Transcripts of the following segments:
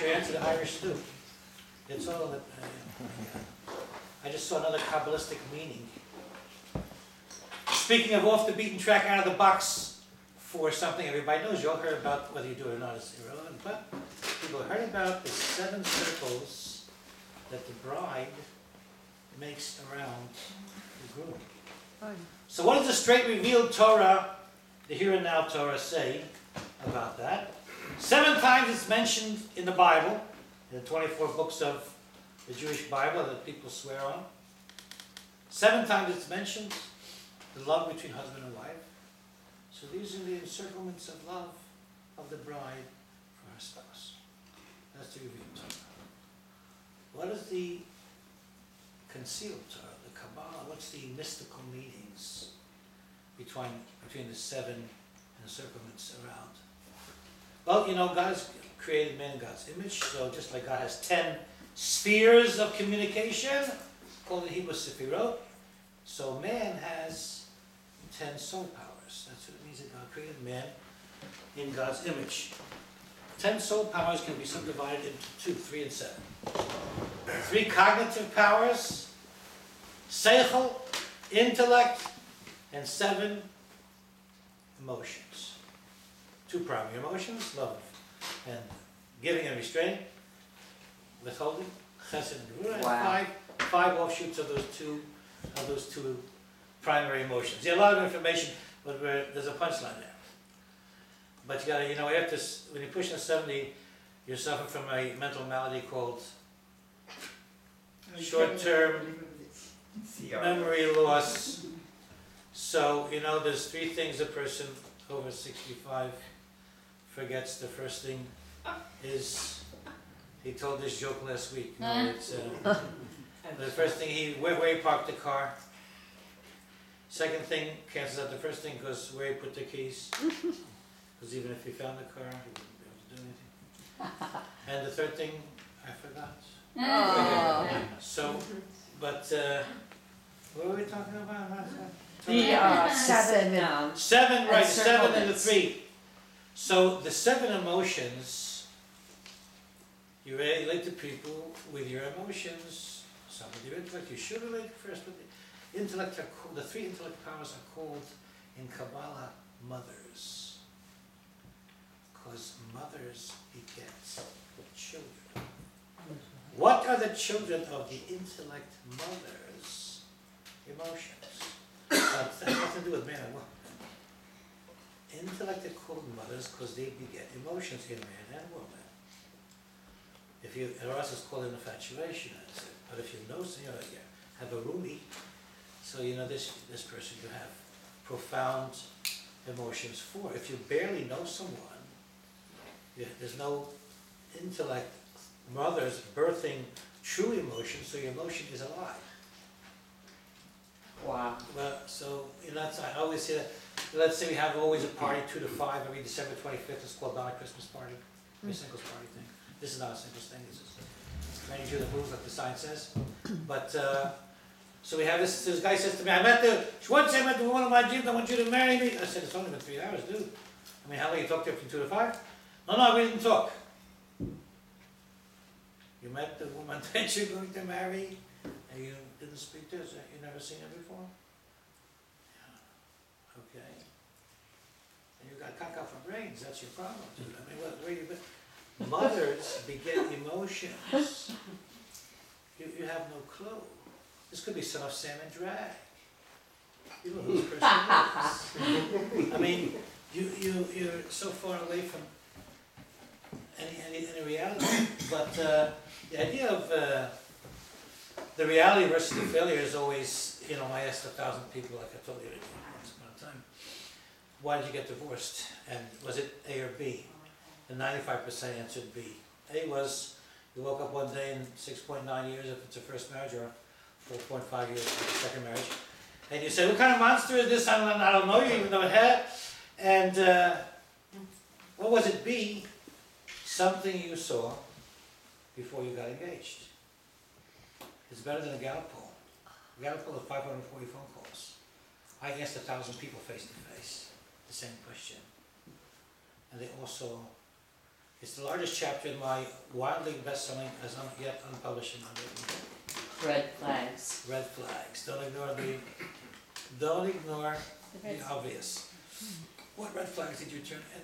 your answer to Irish stew. It's all that. I just saw another Kabbalistic meaning. Speaking of off the beaten track, out of the box for something everybody knows, you all heard about, whether you do it or not is irrelevant, but people heard about the 7 circles that the bride makes around the groom. So what does the straight revealed Torah, the here and now Torah, say about that? 7 times it's mentioned in the Bible, in the 24 books of the Jewish Bible that people swear on. 7 times it's mentioned the love between husband and wife. So these are the encirclements of love of the bride for her spouse. That's the revealed Torah. What is the concealed Torah, the Kabbalah? What's the mystical meanings between the 7 encirclements around? Well, you know, God has created man in God's image, so just like God has 10 spheres of communication, called in Hebrew Sephirot, so man has 10 soul powers. That's what it means that God created man in God's image. 10 soul powers can be subdivided into 2, 3, and 7. 3 cognitive powers, seichel, intellect, and 7 emotions. 2 primary emotions, love and giving and restraining, withholding, chesed and gevura, and 5 offshoots of those two primary emotions. Yeah, a lot of information, but there's a punchline there. But you gotta, after, when you're pushing 70, you're suffering from a mental malady called short-term memory loss. So, there's 3 things a person over 65 forgets. The first thing is, he told this joke last week. The first thing, where he parked the car. Second thing, cancels out the first thing because where he put the keys. Because even if he found the car, he wouldn't be able to do anything. And the third thing, I forgot. Oh. So, but, what were we talking about? The 7. 7, right, 7 and the 3. So the 7 emotions, you relate to people with your emotions, some with your intellect. You should relate first with the intellect. The 3 intellect powers are called in Kabbalah mothers, because mothers beget children. What are the children of the intellect mother's emotions? That has nothing to do with man and woman. Intellect are called mothers because they beget emotions in man and woman. Eros is called an infatuation, but if you have a roomie, so this person you have profound emotions for. If you barely know someone, there's no intellect mothers birthing true emotion, so your emotion is a lie. Wow. Well, so I always say that. Let's say we have always a party 2 to 5 every December 25th. It's called not a Christmas party, a singles party thing. This is not a singles thing. This is trying to do the moves like the sign says. But so we have this. This guy says to me, "I met the Schwartzie. I met the woman of my dreams. I want you to marry me." I said, "It's only been 3 hours, dude. I mean, how long you talked to her from 2 to 5?" No, we didn't talk. You met the woman that you're going to marry, and you didn't speak to her. You never seen her before. Okay. And you got caca for brains, that's your problem, dude. I mean, where you been? Mothers beget emotions. You have no clue. This could be son of Sam and drag. You know who this person is. I mean, you're so far away from any reality. But the idea of the reality versus the failure is always, I asked 1,000 people, like I told you once upon a time, why did you get divorced? And was it A or B? And 95% answered B. A was, you woke up one day in 6.9 years if it's a first marriage, or 4.5 years if it's a second marriage, and you say, what kind of monster is this? I don't know you, even though it had. And what was it? B, something you saw before you got engaged. It's better than a Gallup poll. A Gallup poll of 540 phone calls. I asked 1,000 people face to face the same question. And they all saw It's the largest chapter in my wildly best-selling, as yet unpublished and unwritten book. Red flags. Red flags. Don't ignore the obvious. What red flags did you turn? And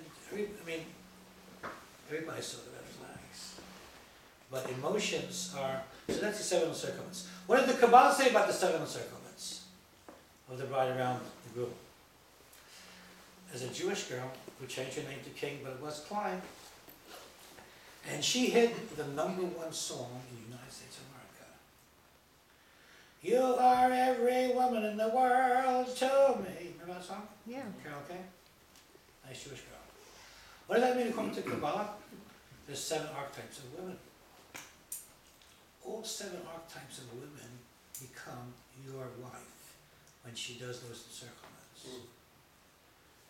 everybody saw the red flags. But emotions are. So that's the 7 encirclements. What did the Kabbalah say about the 7 encirclements of the bride around the groom? As a Jewish girl who changed her name to King, but it was Klein, and she hid the #1 song in the United States of America. You are every woman in the world to me. Remember that song? Yeah. Carol King? Nice Jewish girl. What does that mean according to Kabbalah? There's 7 archetypes of women. All 7 archetypes of women become your wife when she does those encirclements.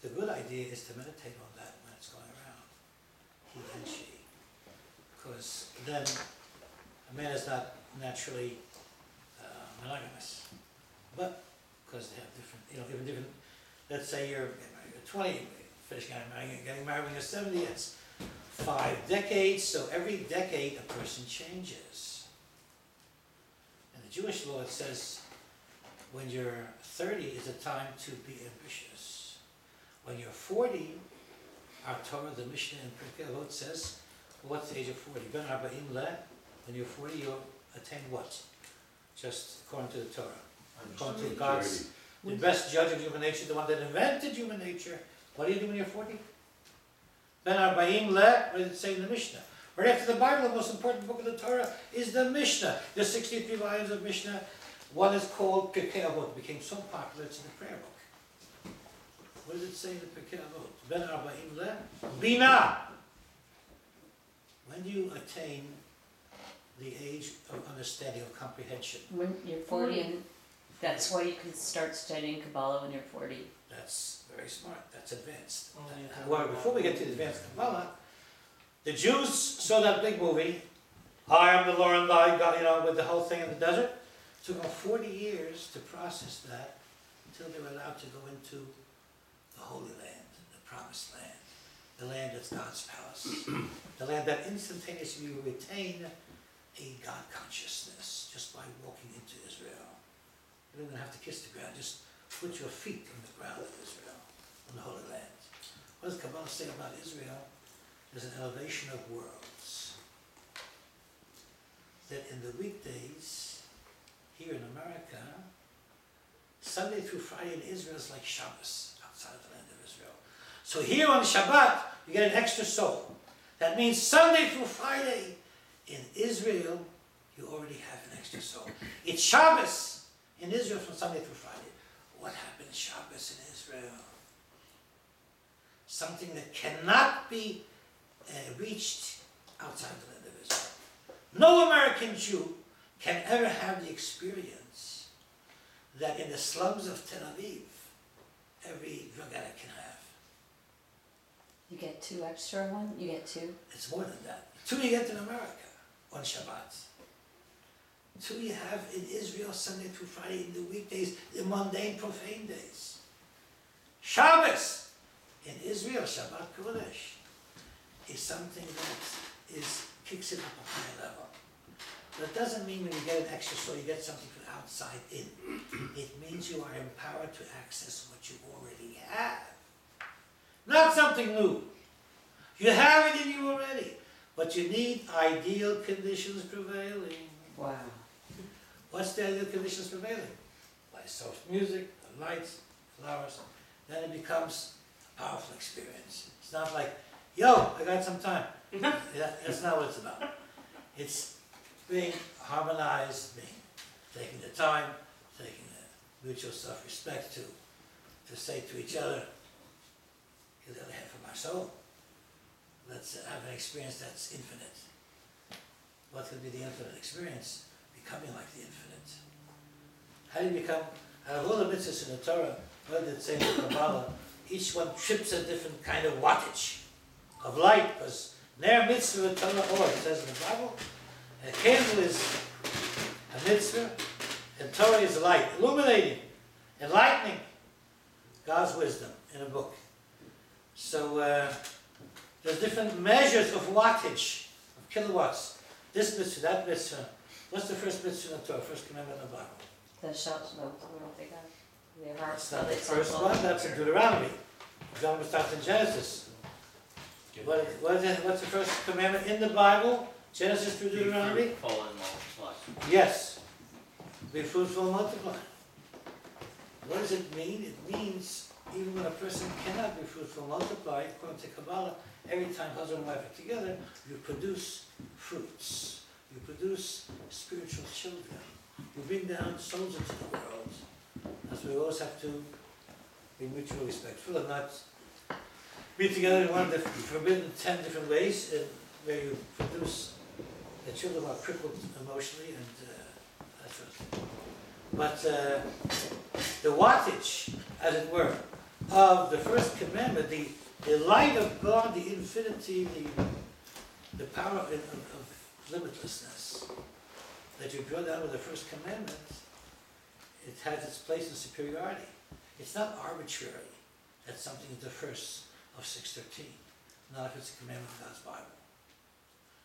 The good idea is to meditate on that when it's going around, he and she. Because then a man is not naturally monogamous, but because they have different, even different, let's say you're married at 20, finish getting married when you're 70, it's 5 decades, so every decade a person changes. In the Jewish law it says when you're 30 is a time to be ambitious. When you're 40, our Torah, the Mishnah and Pirkei Avot says, what's the age of 40? Ben Arba'im Le, when you're 40 you'll attain what? Just according to the Torah. According to God's, the best judge of human nature, the one that invented human nature. What do you do when you're 40? Ben Arba'im Le, what does it say in the Mishnah? Right after the Bible, the most important book of the Torah is the Mishnah. There's 63 volumes of Mishnah. One is called Pirkei Avot. It became so popular it's in the prayer book. What does it say in the Pirkei Avot? Ben Arba'im Le, Bina. When do you attain the age of understanding, of comprehension? When you're 40, and that's why you can start studying Kabbalah when you're 40. That's very smart. That's advanced. Well, before we get to the advanced Kabbalah, the Jews saw that big movie, I am the Lord thy God, with the whole thing in the desert. It took them 40 years to process that until they were allowed to go into the Holy Land, the Promised Land, the land that's God's palace, the land that instantaneously you retain a God consciousness just by walking into Israel. You don't even have to kiss the ground, just put your feet on the ground of Israel, on the Holy Land. What does Kabbalah say about Israel? There's an elevation of worlds. That in the weekdays, here in America, Sunday through Friday in Israel is like Shabbos outside of the land of Israel. So here on Shabbat, you get an extra soul. That means Sunday through Friday in Israel, you already have an extra soul. It's Shabbos in Israel from Sunday through Friday. What happened Shabbos in Israel? Something that cannot be reached outside the land of Israel. No American Jew can ever have the experience that in the slums of Tel Aviv, every drug addict can have. You get 2 extra one? You get 2? It's more than that. 2 you get in America on Shabbat. 2 you have in Israel Sunday through Friday in the weekdays, the mundane, profane days. Shabbos in Israel, Shabbat Kodesh, is something that kicks it up a high level. But it doesn't mean when you get an extra soul, you get something from outside in. It means you are empowered to access what you already have. Not something new. You have it in you already, but you need ideal conditions prevailing. Wow. What's the ideal conditions prevailing? By soft music, the lights, flowers. Then it becomes a powerful experience. It's not like, yo, I got some time. That's not what it's about. It's being harmonized, taking the time, taking the mutual self-respect to say to each other, you're the other half of my soul. Let's have an experience that's infinite. What could be the infinite experience? Becoming like the infinite. How do you become, out of all the mitzvahs in the Torah, what did it say in the Kabbalah? Each one trips a different kind of wattage of light, because Ner mitzvah Torah or, it says in the Bible, a candle is a mitzvah, and Torah is light, illuminating, enlightening God's wisdom in a book. So There's different measures of wattage, of kilowatts. This mitzvah, that mitzvah. What's the first mitzvah in the Torah, first commandment in the Bible? The shalt know the Lord thy God. Their hearts That's not the they first so one, that's in Deuteronomy. Deuteronomy starts in Genesis. What's the first commandment in the Bible? Genesis through Deuteronomy? Be fruitful and multiply. Yes. Be fruitful and multiply. What does it mean? It means even when a person cannot be fruitful and multiply, according to Kabbalah, every time husband and wife are together, you produce fruits. You produce spiritual children. You bring down souls into the world. That's why we always have to be mutually respectful and not be together in one of the forbidden 10 different ways where you produce the children who are crippled emotionally and that sort of thing. But the wattage, as it were, of the first commandment, the light of God, the infinity, the power of limitlessness that you draw down with the first commandment, it has its place in superiority. It's not arbitrary that something is the first of 613, not if it's a commandment of God's Bible.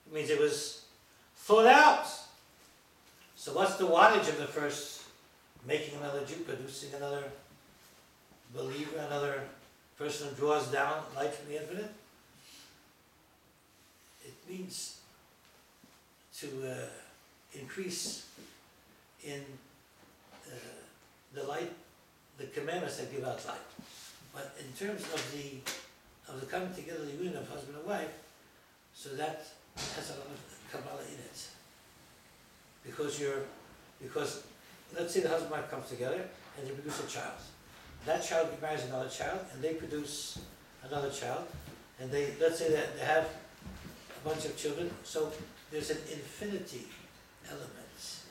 It means it was thought out. So what's the wattage of the first? Making another Jew, producing another believer, another person who draws down light from the infinite? It means to increase in the light, the commandments that give out light. But in terms of the coming together, the union of husband and wife, so that has a lot of Kabbalah in it. Because let's say the husband and wife comes together and they produce a child. That child marries another child and they produce another child. And let's say that they have a bunch of children. So there's an infinity element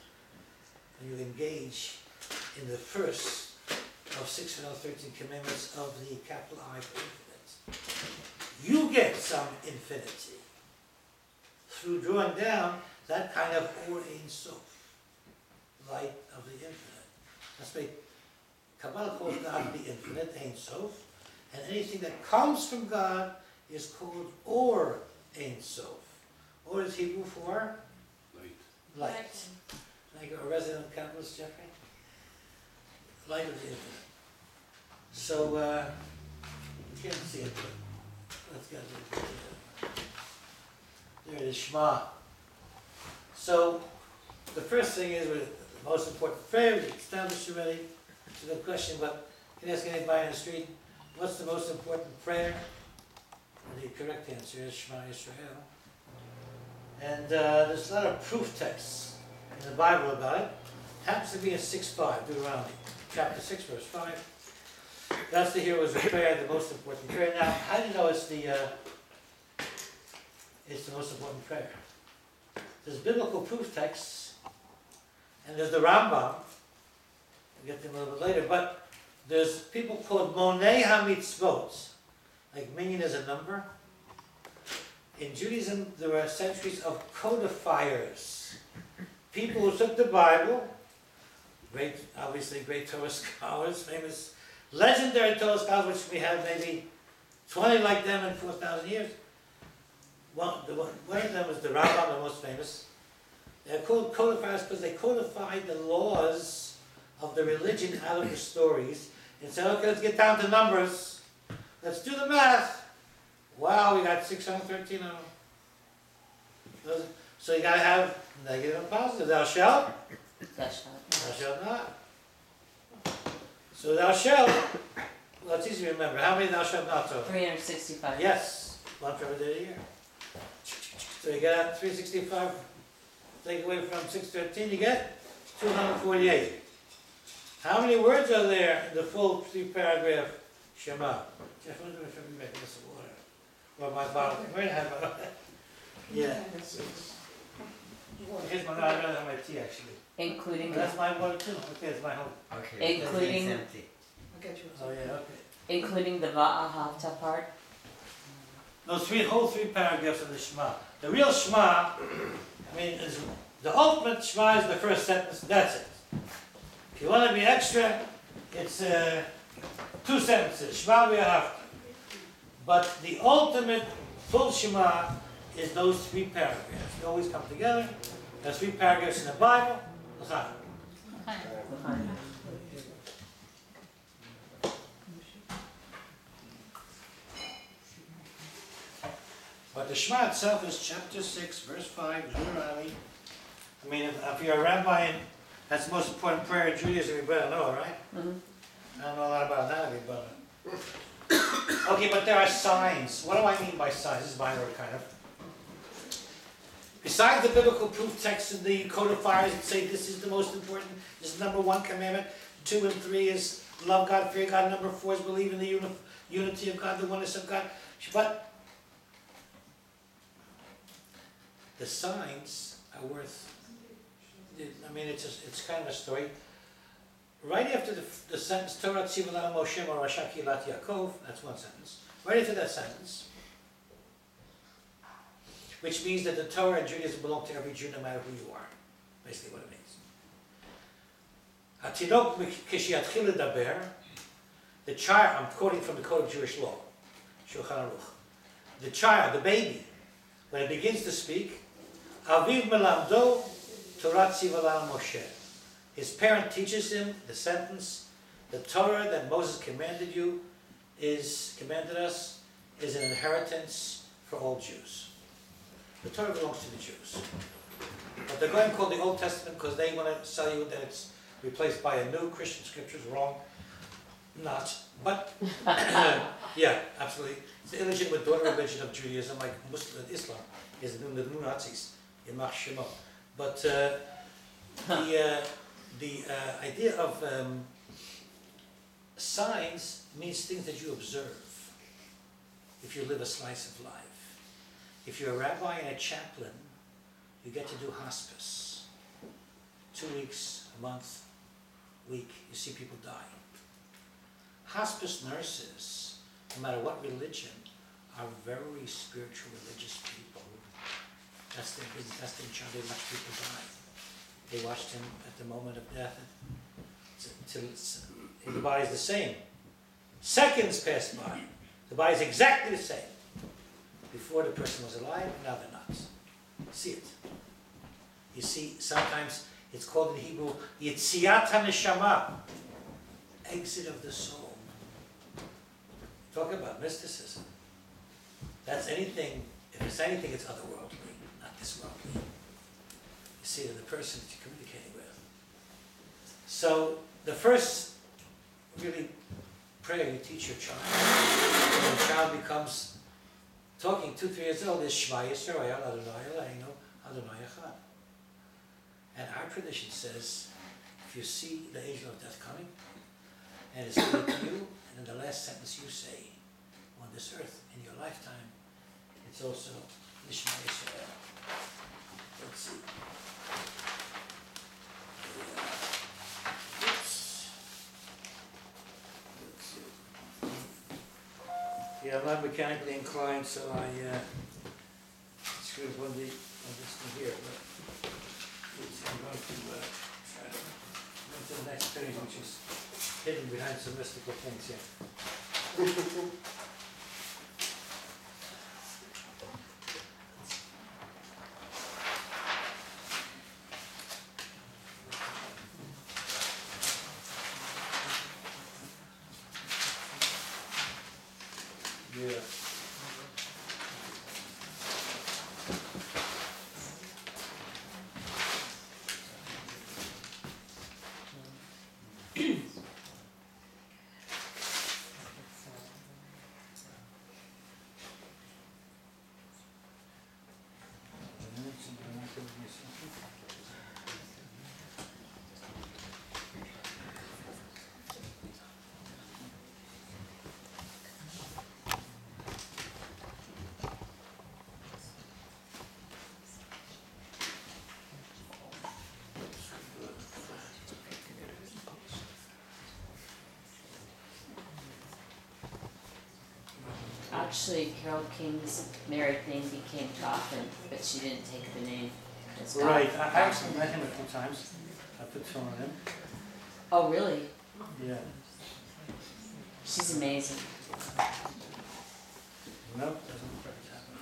when you engage in the first of 613 commandments of the capital I for infinite. You get some infinity through drawing down that kind of Or Ein Sof, light of the infinite. That's why Kabbalah calls God the infinite, Ein Sof, and anything that comes from God is called Or Ein Sof. Or is Hebrew for? Light. Like a resident capitalist, Jeffrey? Light of the infinite. So, you can't see it, but let's get it. There it is, Shema. So, the first thing is, the most important prayer, we established already. It's a good question, but you can ask anybody in the street, what's the most important prayer? And the correct answer is Shema Yisrael. And there's a lot of proof texts in the Bible about it. It happens to be in 6:5, Deuteronomy, chapter 6, verse 5. That's the hero's prayer, the most important prayer. Now, how do you know it's the most important prayer? There's biblical proof texts, and there's the Rambam. We'll get to them a little bit later, but there's people called Monei HaMitzvot. Like minion is a number. In Judaism, there were centuries of codifiers. People who took the Bible, obviously great Torah scholars, famous legendary Torah scholars, which we have maybe 20 like them in 4,000 years. One of them was the Rabbi, the most famous. They're called codifiers because they codified the laws of the religion out of the stories and said, okay, let's get down to numbers. Let's do the math. Wow, we got 613 of them. So you got to have negative and positive. Thou shalt. Thou shalt not. So thou shalt. Well, it's easy to remember. How many thou shalt not? 365. Yes, one for every day of the year. So you get 365. Take away from 613, you get 248. How many words are there in the full 3-paragraph Shema? Jeff, I wonder if I can make this water. Or my bottle. Where did I have my Yeah. Here's my, I'd rather have my tea actually. Including But that's my water too. Okay, it's my home. Okay. Including- It's empty. Oh yeah, okay. including the Va'ahavta part. Those whole 3 paragraphs of the Shema. The real Shema, is the ultimate Shema is the first sentence. That's it. If you want to be extra, it's 2 sentences. Shema v'ahavta. But the ultimate Full Shema is those 3 paragraphs. They always come together. There's 3 paragraphs in the Bible. But the Shema itself is chapter 6, verse 5, Deuteronomy. I mean, if you're a rabbi, and that's the most important prayer in Judaism, you better know, right? I don't know a lot about that, but... Okay, but there are signs. What do I mean by signs? This is my word, kind of. Besides the biblical proof texts and the codifiers that say this is the most important, this is number 1 commandment, 2 and 3 is love God, fear God, number 4 is believe in the unity of God, the oneness of God. But the signs are worth, I mean, it's kind of a story. Right after the sentence, Torah tziva lanu Moshe Morasha Kilat Yaakov, that's 1 sentence. Right after that sentence, which means that the Torah and Judaism belong to every Jew, no matter who you are. Basically what it means. Hatinok kishiyatchil ledaber, the child, I'm quoting from the Code of Jewish Law, Shulchan Aruch. The child, the baby, when it begins to speak, Aviv melamdo Torah tziva lanu Moshe. His parent teaches him the sentence, the Torah that Moses commanded us, is an inheritance for all Jews. The Torah belongs to the Jews. But they're going to call the Old Testament because they want to tell you that it's replaced by a new Christian scriptures. Wrong. Not. But, yeah, absolutely. It's the illegitimate daughter religion of Judaism, like Muslim Islam, is the new Nazis. Yamach Shemo. But the idea of signs means things that you observe if you live a slice of life. If you're a rabbi and a chaplain, you get to do hospice. 2 weeks, a month, week, you see people die. Hospice nurses, no matter what religion, are very spiritual, religious people. That's their business, that's their job. They watch people die. They watched him at the moment of death until the body's the same. Seconds pass by. The body's exactly the same. Before the person was alive, now they're not. See it. You see, sometimes it's called in Hebrew, Yetziat HaNeshama, exit of the soul. Talk about mysticism. That's anything, if it's anything, it's otherworldly, not this worldly. You see, the person that you're communicating with. So, the first really prayer you teach your child, when the child becomes talking 2-3 years old, is Shema Yisrael Adonai Eloheinu Adonai Echad. And our tradition says, if you see the angel of death coming, and it's coming to you, and in the last sentence you say, on this earth, in your lifetime, it's also Shema Yisrael. Let's see. Yeah, I'm not mechanically inclined, so I screwed one of this one here. But I'm going to try to go to the next page, which is hidden behind some mystical things here. Yeah. Actually, Carole King's married name became Coffin, but she didn't take the name. It's Right. Coffin. I actually met him a few times. I put some on him. Oh, really? Yeah. She's amazing. No, doesn't quite happen.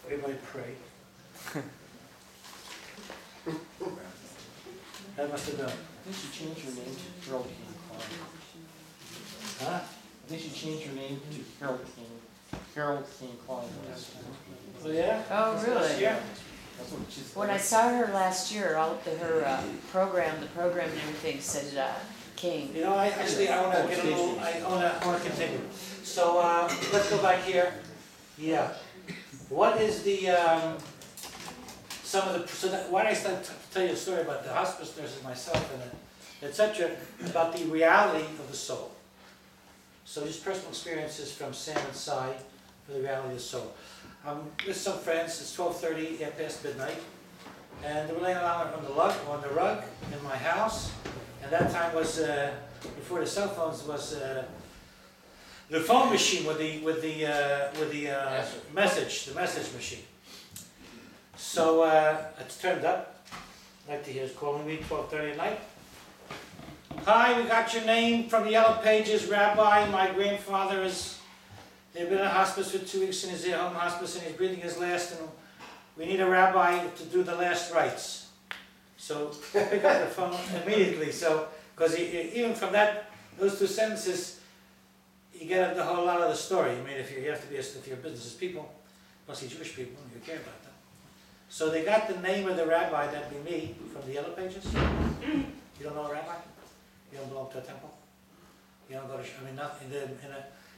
Everybody pray. That must have done. I think you changed your name to Harold King Klein. Huh? I think you changed your name to Harold King. Harold King Klein. Oh, yeah? Oh, really? Yeah. That's what she's. When I saw her last year, all her program, the program and everything said King. You know, I wanna get a little, I wanna continue. So, let's go back here. Yeah. What is the, some of the, so that, why did I start to tell you a story about the hospice nurses, myself, and et cetera, about the reality of the soul. So just personal experiences from Sam and Cy for the reality of the soul. With some friends, it's 12:30, past midnight, and we're laying on the rug in my house, and that time was, before the cell phones, was the phone machine with the message machine. So it's turned up. I'd like to hear is calling me 12:30 at night. Hi, we got your name from the yellow pages, Rabbi. My grandfather they've been in hospice for 2 weeks in his home hospice, and he's breathing his last, and we need a rabbi to do the last rites. So I pick up the phone immediately. So because even from those two sentences, you get a whole lot of the story. I mean, if your business is people, mostly Jewish people, you care about them. So they got the name of the rabbi, that'd be me, from the yellow pages. You don't know a rabbi? You don't belong to a temple? You don't go to, nothing.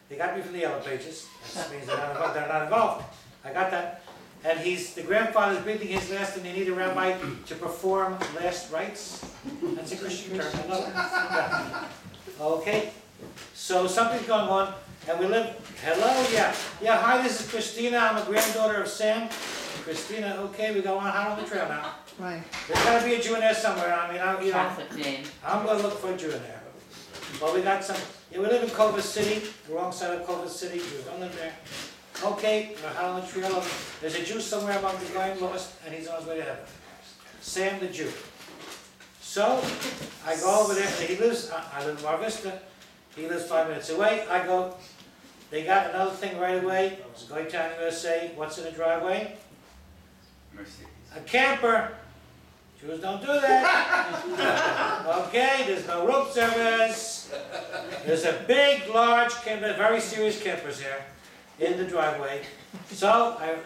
They got me from the yellow pages. That means they're not involved. I got that. And the grandfather's breathing his last, and they need a rabbi to perform last rites. That's a Christian term. I love it. Yeah. Okay. So something's going on, and we live. Hello, yeah. Hi, this is Christina. I'm a granddaughter of Sam. Christina, okay, we go on hot on the trail now. Right. There's got to be a Jew in there somewhere. Catholic name. I'm going to look for a Jew in there. Well, we got some. Yeah, we live in Culver City, the wrong side of Culver City. Jews don't live there. Okay, we're hot on the trail. There's a Jew somewhere among the guy lost, and he's on his way to heaven. Sam the Jew. So I go over there. He lives. I live in Mar Vista. He lives 5 minutes away. I go. They got another thing right away. It's Goytown, USA. What's in the driveway? A camper. Jews don't do that. Okay, there's no rope service. There's a big, large camper, very serious campers here in the driveway. So I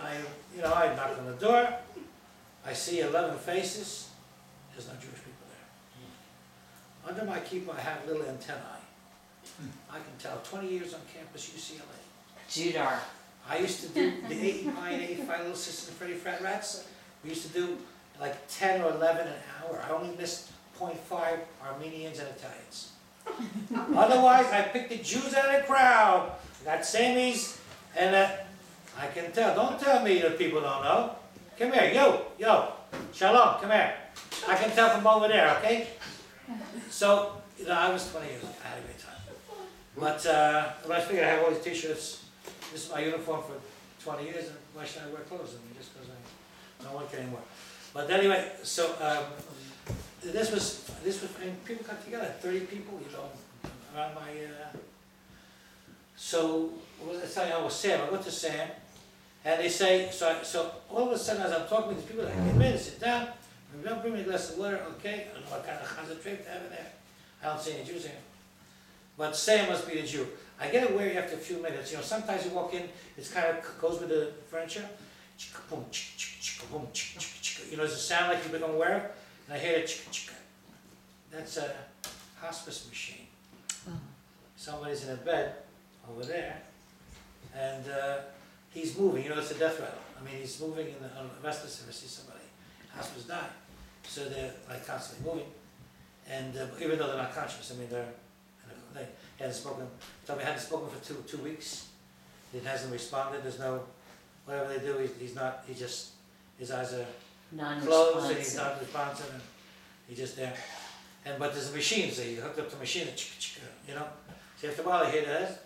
knock on the door. I see 11 faces. There's no Jewish people there. Under my keeper, I have little antennae. I can tell. 20 years on campus, UCLA. Judar. I used to do the 85 and 85 Little Sisters and Freddy Frat Rats. We used to do like 10 or 11 an hour. I only missed 0.5 Armenians and Italians. Otherwise, I picked the Jews out of the crowd. I got Sammys, and I can tell. Don't tell me that people don't know. Come here, yo, Shalom, come here. I can tell from over there, okay? So, I was 20 years old. I had a great time. But when I figured I have all these t-shirts, this is my uniform for 20 years, and why should I wear clothes? Just because I don't work anymore. But anyway, so this was, and people got together, 30 people, around my, so, what was I telling you? I was Sam. I went to Sam, and they say, so all of a sudden, as I'm talking to these people, I get ready to sit down, and don't bring me a glass of water, okay? I don't know what kind of concentrate to have in there. I don't see any Jews here. But Sam must be the Jew. I get aware after a few minutes. Sometimes you walk in, it kind of goes with the furniture. There's a sound like you become aware of, and I hear it. That's a hospice machine. Somebody's in a bed over there, and he's moving. It's a death rattle. He's moving on the restless if I see somebody. Hospice die, so they're like constantly moving, and even though they're not conscious, they hadn't spoken. Told me hadn't spoken for two weeks. He hasn't responded. There's no, whatever they do, he's not. He just, his eyes are closed and he's not responsive, and he's just there. But there's a machine, so you hooked up the machine, So after a while I hear that.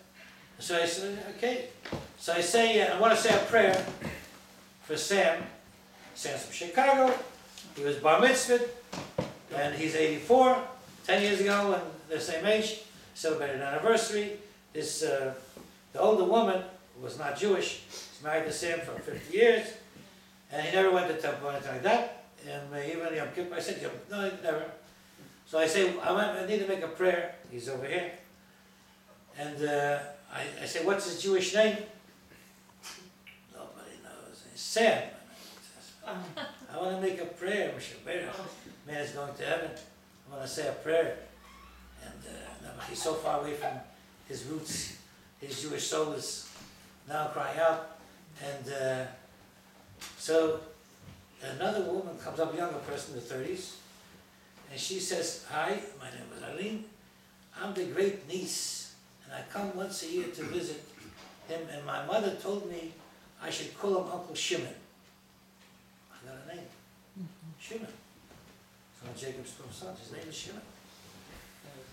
So I said, okay. So I say, I want to say a prayer for Sam. Sam's from Chicago. He was bar mitzvahed, and he's 84. 10 years ago, when they're the same age, celebrated an anniversary. The older woman who was not Jewish. He's married to Sam for 50 years, and he never went to temple or anything like that. And even Yom Kippur, I said, no, never. So I say, I need to make a prayer. He's over here. And I say, what's his Jewish name? Nobody knows. It's Sam. I want to make a prayer. Man is going to heaven. I want to say a prayer. And he's so far away from his roots. His Jewish soul is now crying out. And so another woman comes up, a younger person in the 30s, and she says, hi, my name is Eileen. I'm the great niece, and I come once a year to visit him, and my mother told me I should call him Uncle Shimon. I got a name, Shimon. It's one of Jacob's 12 sons, his name is Shimon.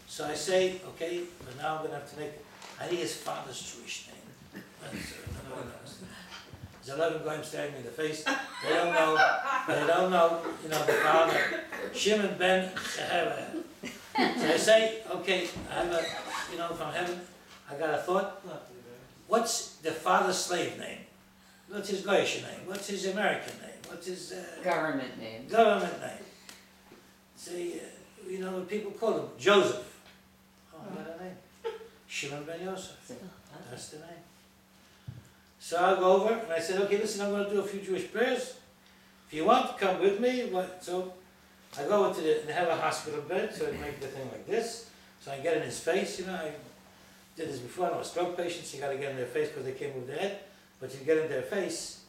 So I say, okay, but now I'm going to have to make, I need his father's Jewish name. There's 11 goyim staring me in the face. They don't know, the father. Shimon ben Sheheva. So I say, okay, I have a, from heaven, I got a thought. What's the father's slave name? What's his Goyish name? What's his American name? What's his Government name. Government name. Say, people call him Joseph. Oh, what a name. Shimon ben Yosef. That's the name. So I'll go over and I said, okay, listen, I'm going to do a few Jewish prayers. If you want, come with me. So I go into they have a hospital bed, so I make the thing like this. So I get in his face, I did this before, I was stroke patients, you got to get in their face because they can't move their head. But you get in their face,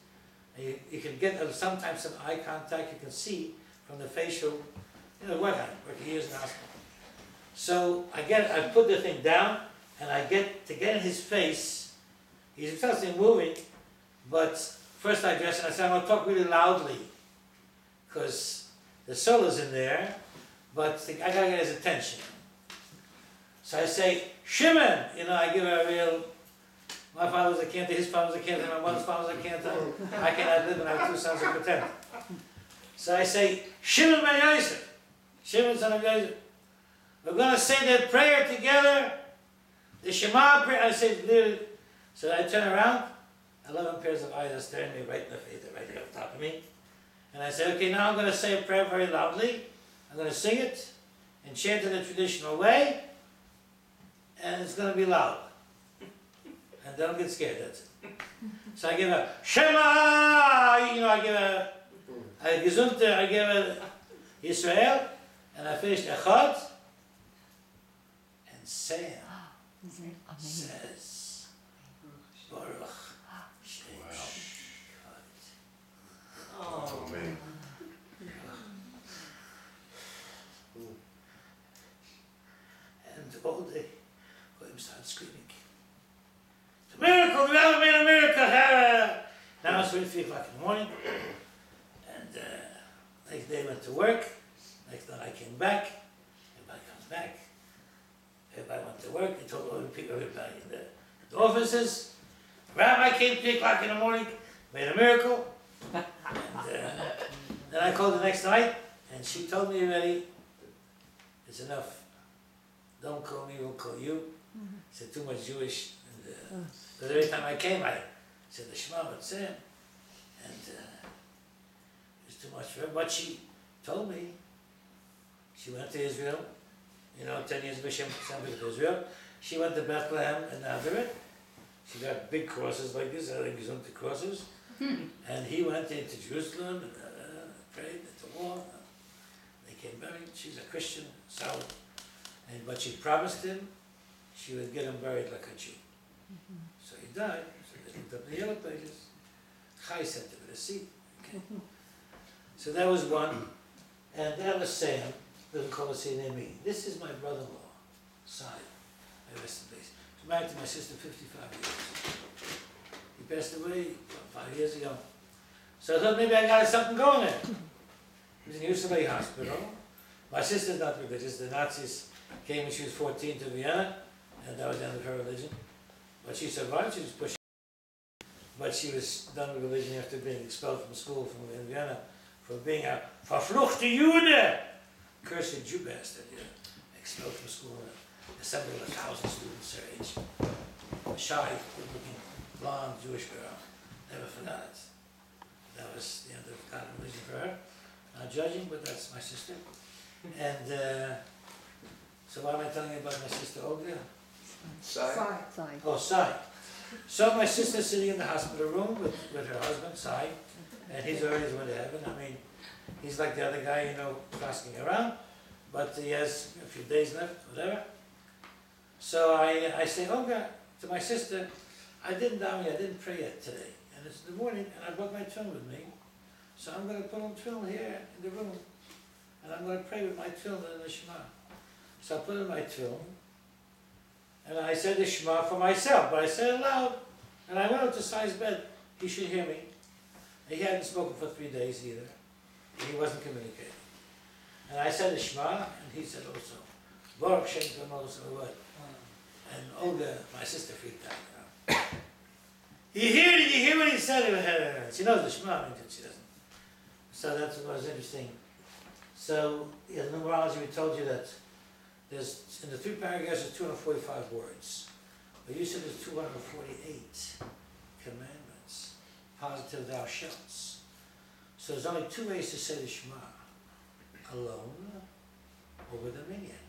and you can get sometimes some eye contact, you can see from the facial, what happened, working years in the hospital. So I put the thing down, and I get in his face. He's constantly moving, but first I dress and I say, I'm going to talk really loudly, because the soul is in there, but I got to get his attention. So I say, Shimon! I give a real, my father was a cantor, his father was a cantor, my mother's father was a cantor. I cannot live and I have two sons who pretend. So I say, Shimon ben Yosef, Shimon son of Yosef. We're going to say that prayer together, the Shema prayer. I say, literally. So I turn around, 11 pairs of eyes are staring me right in the face, right here on top of me. And I say, okay, now I'm going to say a prayer very loudly. I'm going to sing it and chant in the traditional way, and it's going to be loud. And don't get scared, that's it. So I give a Shema, I give a Gesundte, I give a Yisrael, and I finish Echad, and Sam says, Baruch Shem Echad. Oh, man. And all day, William started screaming. It's a miracle! We haven't made a miracle! Now it's 3 o'clock in the morning, and next day I went to work. Next night I came back. Everybody comes back. Everybody went to work. They told all the people, everybody in the offices. Rabbi came 3 o'clock in the morning, made a miracle. And then I called the next night, and she told me already, it's enough. Don't call me, we'll call you. Said too much Jewish. Because every time I came, I said the Shema with Sam. And it was too much for her. But she told me, she went to Israel. 10 years ago, she went to Israel. She went to Bethlehem and Nazareth. She got big crosses like this, Gesundte crosses. And he went into Jerusalem, prayed at the wall. They came buried. She's a Christian, solid. But she promised him she would get him buried like a Jew. So he died. So they looked up the yellow pages. Chai sent him a seat. Okay. So that was one. And that was Sam. Doesn't call us near me. This is my brother-in-law, Sai. I rest in peace. He's married to my sister 55 years. He passed away 5 years ago. So I thought maybe I got something going there. He was in UCLA hospital. My sister's not religious. The Nazis came when she was 14 to Vienna, and that was the end of her religion. But she survived. She was pushing. But she was done with religion after being expelled from school in Vienna for being a verfluchte Jude. Cursed Jew bastard, expelled from school, assembled 1,000 students her age. Shy, good looking blonde Jewish girl. Never forgot it. That was the end of God reason for her. Not judging, but that's my sister. And so why am I telling you about my sister Olga? Side. Oh, Sai. So my sister's sitting in the hospital room with her husband, Sai, and he's already went to heaven. I mean, he's like the other guy, you know, flasking around, but he has a few days left, whatever. So I say, Olga, to my sister, I didn't pray yet today. And it's in the morning, and I brought my tefillin with me. So I'm going to put on tefillin here in the room, and I'm going to pray with my tefillin in the Shema. So I put in my tefillin, and I said the Shema for myself, but I said it loud. And I went up to Sai's bed. He should hear me. He hadn't spoken for 3 days either. He wasn't communicating. And I said the Shema, and he said also, Baruch Shem Kamos what? And Olga, my sister, freaked out. You hear what he said? She knows the Shema, but she doesn't. So that's what was interesting. So, yeah, the numerology, we told you that there's, in the 3 paragraphs, there's 245 words. But you said there's 248 commandments, positive thou shalts. So there's only 2 ways to say the Shema, alone or with a minion.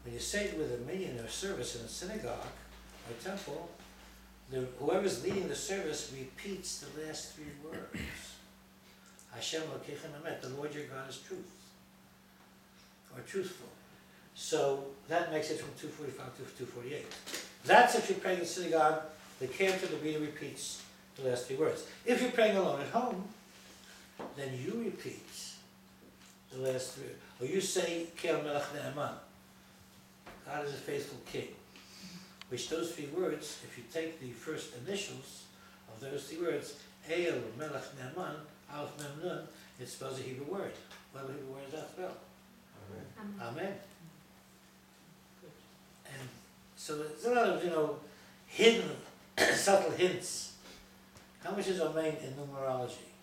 When you say it with a minion or service in a synagogue or temple, whoever's leading the service repeats the last 3 words. Hashem Lokechem Emet, the Lord your God is truth, or truthful. So that makes it from 245 to 248. That's if you're praying in synagogue, the cantor, the reader repeats the last 3 words. If you're praying alone at home, then you repeat the last 3. Or you say, Kel Melech Ne'eman, God is a faithful king. Which those 3 words, if you take the first initials of those 3 words, El Melech Ne'eman, Aleph Mem Nun, it spells a Hebrew word. What Hebrew word does that spell? Amen. Amen. And so there's a lot of, you know, hidden, subtle hints. How much is Amen in numerology?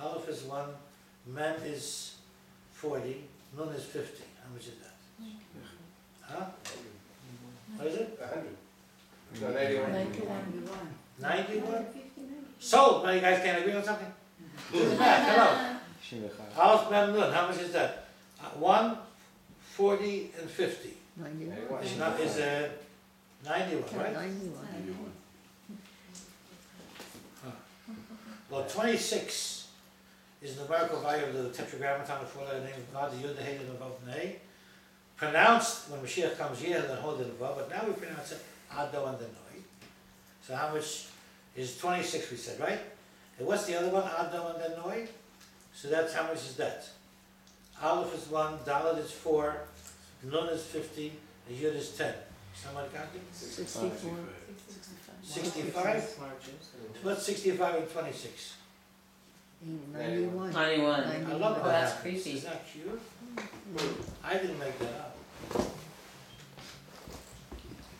Aleph is 1, Mem is 40, Nun is 50. How much is that? Huh? What is it? 100. No, 91. 91? Sold! Now you guys can't agree on something? Do the math, come on. Aleph Mem Nun, how much is that? 1, 40, and 50. 91. Is 91, right? 91. Well, 26 is the numerical value of the tetragrammaton, the 4-letter name of God, the Yud, the Hey, the Vav, and the Hey. Pronounced when Mashiach comes here, then hold it above, but now we pronounce it Ado and the Noi. So how much is 26 we said, right? And what's the other one, Ado and the Noi? So that's, how much is that? Aleph is 1, Dalet is 4, Nun is 50, and Yud is 10. Somebody counting? 64. 65? What's 65 and 26? 91. 91. I love Oh, that. that's happens. creepy. Isn't that cute? I didn't make that up.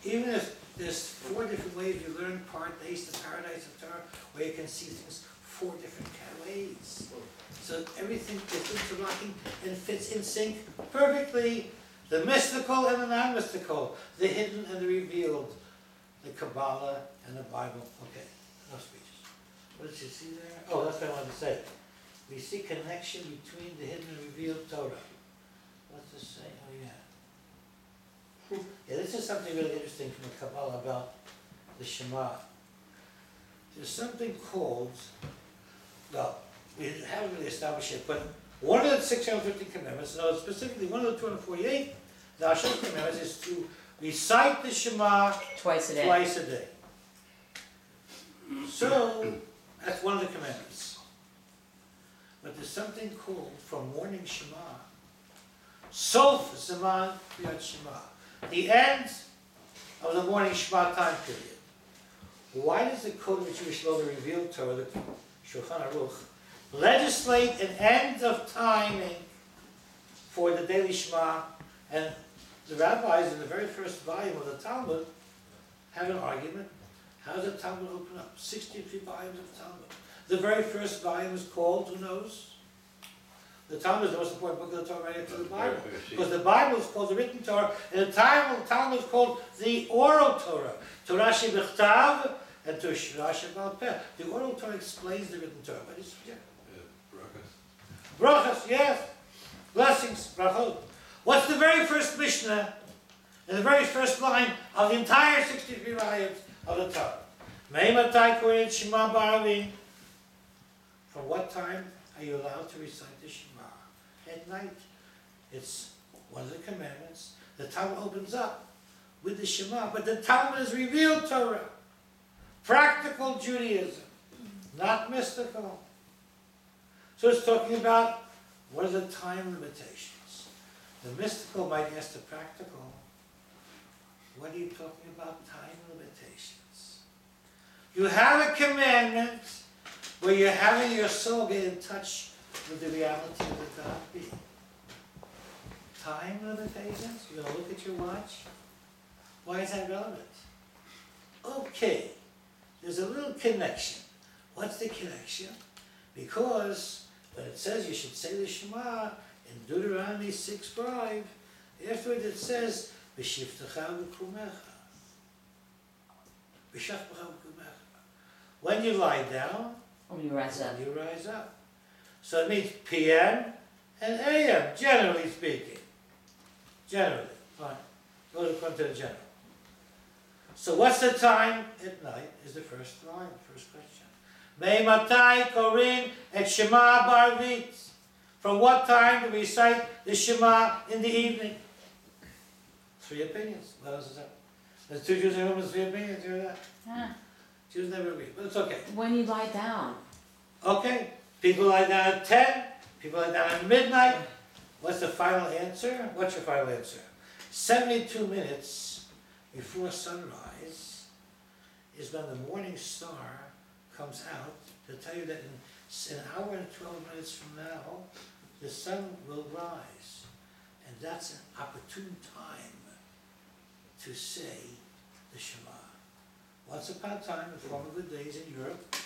Even if there's 4 different ways you learn part days to paradise of Torah, where you can see things 4 different ways. So everything is interlocking and fits in sync perfectly. The mystical and the non-mystical, the hidden and the revealed, the Kabbalah and the Bible. Okay, no speeches. What did you see there? Oh, that's what I wanted to say. We see connection between the hidden and revealed Torah. What's this say? Oh yeah. Yeah, this is something really interesting from the Kabbalah about the Shema. There's something called, well, we haven't really established it, but one of the 650 commandments, no, specifically one of the 248 Thou Shalt commandments is to recite the Shema Twice a day. twice a day. So, that's one of the commandments. But there's something called, from morning Shema, Sof Zaman Kriyat Shema, the end of the morning Shema time period. Why does the Code of the Jewish Law, the revealed Torah, the Shulchan Aruch, legislate an end of timing for the daily Shema? And the rabbis in the very first volume of the Talmud have an argument. How does the Talmud open up? 63 volumes of Talmud. The very first volume is called, who knows? The Talmud is the most important book of the Torah right after the Bible. Because the Bible is called the written Torah, and the Talmud is called the oral Torah. Torah shebechtav, and to Shira Shabbat Peh. The oral Torah explains the written Torah, but it's, yeah. Brachas, yes. Blessings, brachot. What's the very first Mishnah in the very first line of the entire 63 ayahs of the Torah? Meimatai korin Shema ba'arvin. From what time are you allowed to recite the Shema? At night. It's one of the commandments. The Talmud opens up with the Shema, but the Talmud is revealed Torah. Practical Judaism, not mystical. So it's talking about what are the time limitations. The mystical might ask the practical, what are you talking about time limitations? You have a commandment where you're having your soul get in touch with the reality of the God being. Time limitations? You're going to look at your watch? Why is that relevant? Okay, there's a little connection. What's the connection? Because when it says you should say the Shema in Deuteronomy 6:5, afterwards it says, B'shivtecha v'kumecha. B'shachbecha v'kumecha. When you lie down, When you rise up. when you rise up. So it means PM and AM, generally speaking. Generally, fine. Go to the general. So what's the time at night is the first line, first question. Meimatai korin et Shema ba'arvit. From what time do we recite the Shema in the evening? 3 opinions. What else is that? There's 2 Jews in the room with 3 opinions. You hear that? Huh. Jews never agree, but it's okay. When you lie down. Okay. People lie down at 10. People lie down at midnight. What's the final answer? What's your final answer? 72 minutes before sunrise is when the morning star comes out to tell you that in an hour and 12 minutes from now, the sun will rise. And that's an opportune time to say the Shema. Once upon a time, in former good days in Europe,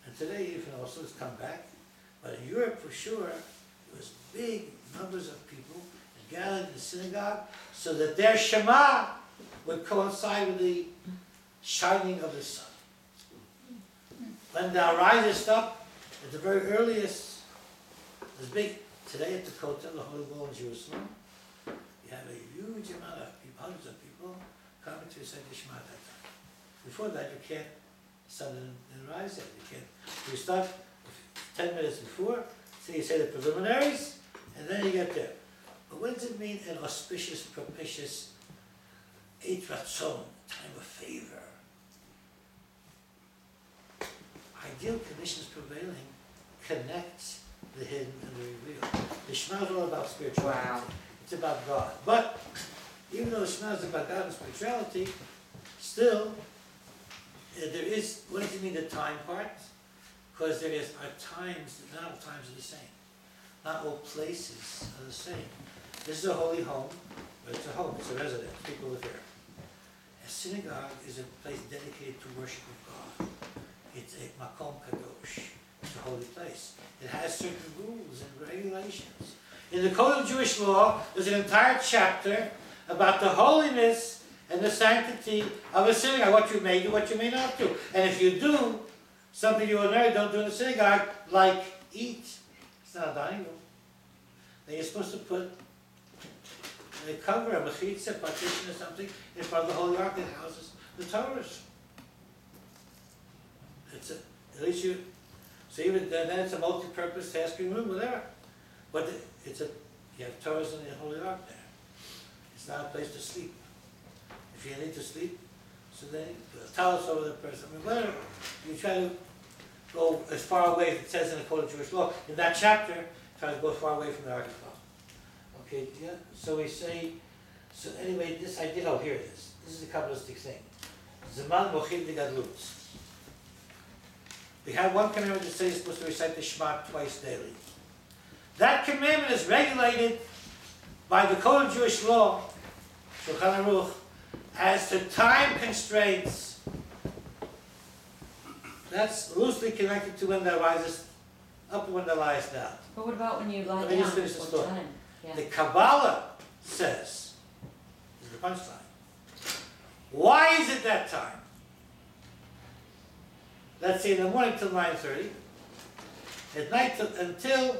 and today even also it's come back, but in Europe for sure, there was big numbers of people that gathered in the synagogue so that their Shema would coincide with the shining of the sun. When thou risest up, at the very earliest, there's big, today at the Kotel, the Holy Wall in Jerusalem, you have a huge amount of people, hundreds of people, coming to recite the Shema at that time. Before that, you can't sun and rise yet. You can't. You start 10 minutes before, so you say the preliminaries, and then you get there. But what does it mean an auspicious, propitious, Eit Ratzon, time of favor? Ideal conditions prevailing connect the hidden and the revealed. The Shema is all about spirituality. Wow. It's about God. But even though the Shema is about God and spirituality, still, there is, what does it mean, the time part? Because there is our times, not all times are the same. Not all places are the same. This is a holy home, but it's a home, it's a residence, people live here. A synagogue is a place dedicated to worship of God. It's a makom kadosh, it's a holy place. It has certain rules and regulations. In the Code of Jewish Law, there's an entire chapter about the holiness and the sanctity of a synagogue, what you may do, what you may not do. And if you do something you ordinarily don't do in the synagogue, like eat, it's not a dining room, then you're supposed to put a cover, a mechitza, partition or something in front of the Holy Ark that houses the Torahs. It's a, at least you, so even then it's a multi-purpose tasking room, whatever. But it's a, you have Torahs in the Holy Ark there. It's not a place to sleep. If you need to sleep, so then tell us over the person. I mean, whatever. You try to go as far away as it says in the Code of Jewish Law. In that chapter, try to go as far away from the Ark as possible. Okay, yeah? So we say, so anyway, this idea, oh, here it is. This is the Kabbalistic thing. Zaman mochim de gadlut. We have one commandment that says you're supposed to recite the Shema twice daily. That commandment is regulated by the Code of Jewish Law, Shulchan Aruch, as to time constraints. That's loosely connected to when thou risest up and when thou liest down. But what about when you lie Let down? me just finish the What story. time? Yeah. The Kabbalah says, this is the punchline. Why is it that time? let's say in the morning till 9:30, at night until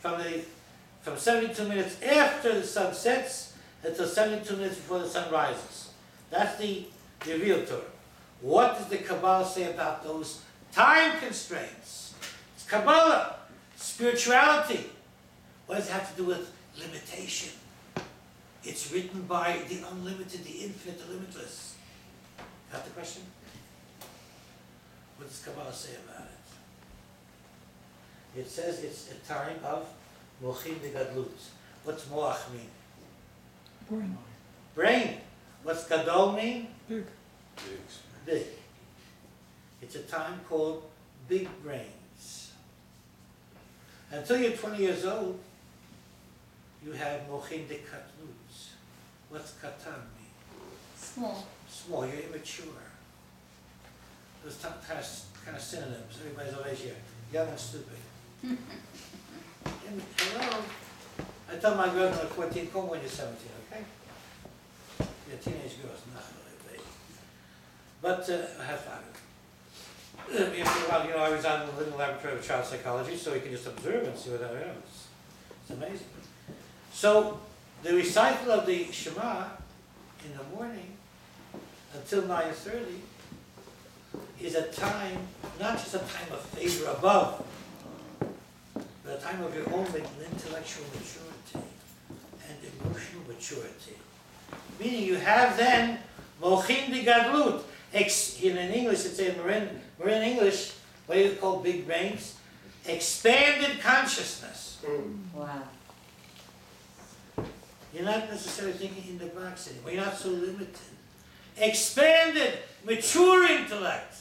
from 72 minutes after the sun sets until 72 minutes before the sun rises. That's the real Torah. What does the Kabbalah say about those time constraints? It's Kabbalah, spirituality. What does it have to do with limitation? It's written by the unlimited, the infinite, the limitless. Got the question? What does Kabbalah say about it? It says it's a time of Mochim de Gadlut. What's Moach mean? Brain. Brain. What's Gadol mean? Big. Big. It's a time called big brains. Until you're 20 years old, you have Mochim de Katlut. What's Katan mean? Small. Small, you're immature. Those kind of synonyms. Everybody's always here. Young and stupid. Hello? I tell my girls when they're 14, come when you're 17, okay? You're teenage girls, not really. But I have fun. I was on the living laboratory of child psychology, so you can just observe and see what that is. It's amazing. So, the recital of the Shema in the morning until 9:30 is a time, not just a time of favor above, but a time of your own intellectual maturity and emotional maturity. Meaning you have then Mochim de Gadlut. In English, it's in Marin English, what do you call big brains? Expanded consciousness. Wow. You're not necessarily thinking in the box anymore. You're not so limited. Expanded, mature intellect,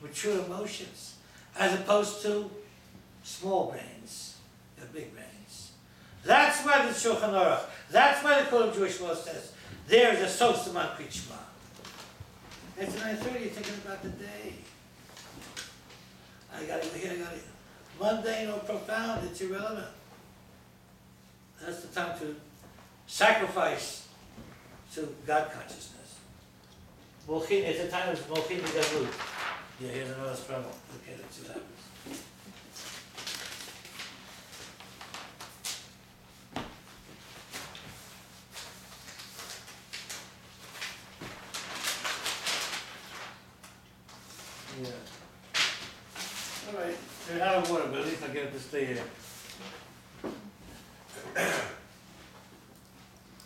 mature emotions, as opposed to small brains, the big brains. That's why the Shulchan Aruch, that's why the Code of Jewish Law says, there is a Sosaman Krichma. After 9:30, you're thinking about the day. I gotta go here, I gotta... Mundane or profound, it's irrelevant. That's the time to sacrifice to God consciousness. Molchin, it's a time of Molchin de Gadlut. Yeah, here's another struggle. Okay, let's see what happens. Yeah. All right. They're out of water, but at least I'll get it to stay here.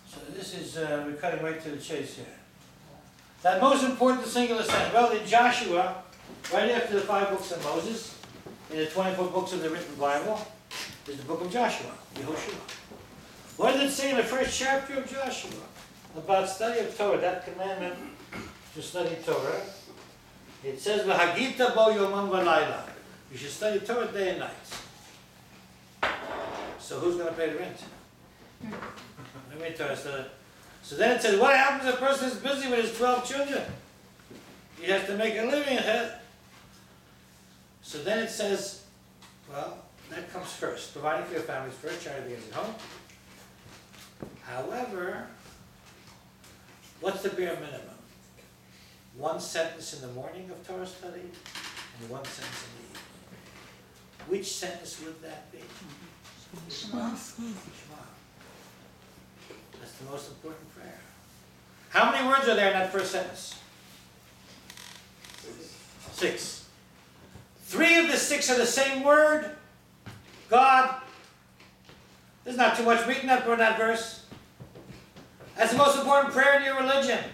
So this is, we're cutting right to the chase here. That most important singular sentence. Well, in Joshua, right after the 5 books of Moses, in the 24 books of the written Bible, is the book of Joshua, Yehoshua. What does it say in the first chapter of Joshua about study of Torah, that commandment to study Torah? It says, "V'hagita bo yomam v'layla." You should study Torah day and night. So who's going to pay the rent? So then it says, what happens if a person is busy with his 12 children? He has to make a living ahead. So then it says, well, that comes first. Providing for your families first, charity begins at home. However, what's the bare minimum? 1 sentence in the morning of Torah study and 1 sentence in the evening. Which sentence would that be? Shema. That's the most important prayer. How many words are there in that first sentence? 6. 3 of the 6 are the same word. God. There's not too much reading up in that verse. That's the most important prayer in your religion.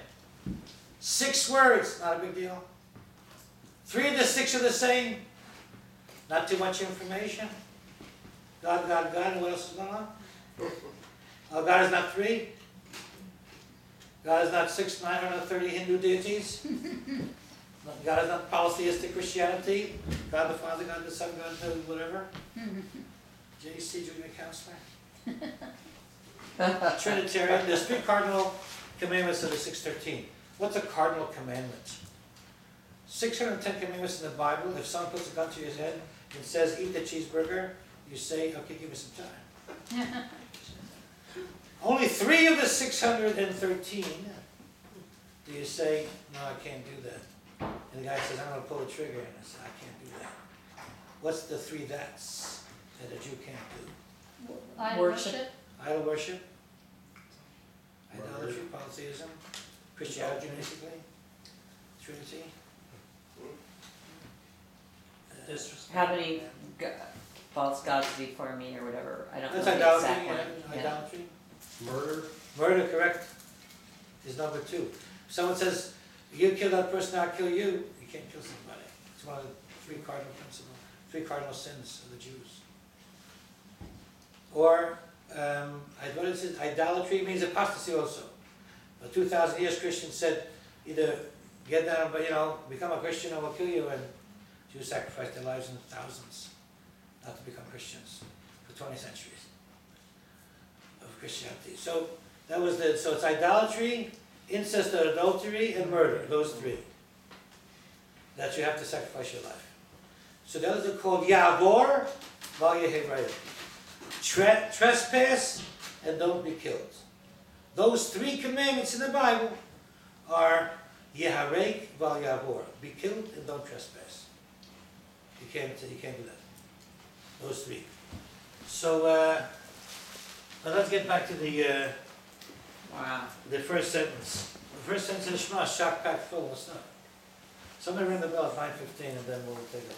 6 words, not a big deal. 3 of the 6 are the same. Not too much information. God, God, God, and what else is going on? Oh, God is not 3. God is not 930 Hindu deities. God is not polytheistic Christianity. God the Father, God the Son, God the whatever. JC, Junior Counselor. Trinitarian. There's 3 cardinal commandments of the 613. What's a cardinal commandment? 610 commandments in the Bible. If someone puts a gun to your head and says, eat the cheeseburger, you say, okay, give me some time. Only 3 of the 613 do you say, no, I can't do that. And the guy says, I'm gonna pull the trigger, and I said, I can't do that. What's the three that's that a Jew can't do? Idol worship? Idol worship, idolatry, polytheism, Christianity basically, Trinity. How many false gods before me or whatever, I don't know That's the idolatry, exact one. yeah, idolatry. Murder. Murder, correct, is number two. If someone says, you kill that person, I'll kill you, you can't kill somebody. It's one of the three cardinal principles, three cardinal sins of the Jews. Or, what is it? Idolatry means apostasy also. For 2,000 years Christians said, either get down, but become a Christian or we'll kill you, and Jews sacrificed their lives in thousands not to become Christians for 20 centuries of Christianity. So that was so it's idolatry, incest or adultery, and murder, those three. That you have to sacrifice your life. So the others are called Yavor, Val Yehevrayim. Trespass and don't be killed. Those three commandments in the Bible are Yehareg, Val Yavor. Be killed and don't trespass. You can't do that. Those three. So now let's get back to the first sentence. The first sentence in Shema, shock packed full. What's not? Somebody ring the bell at 9:15 and then we'll take it.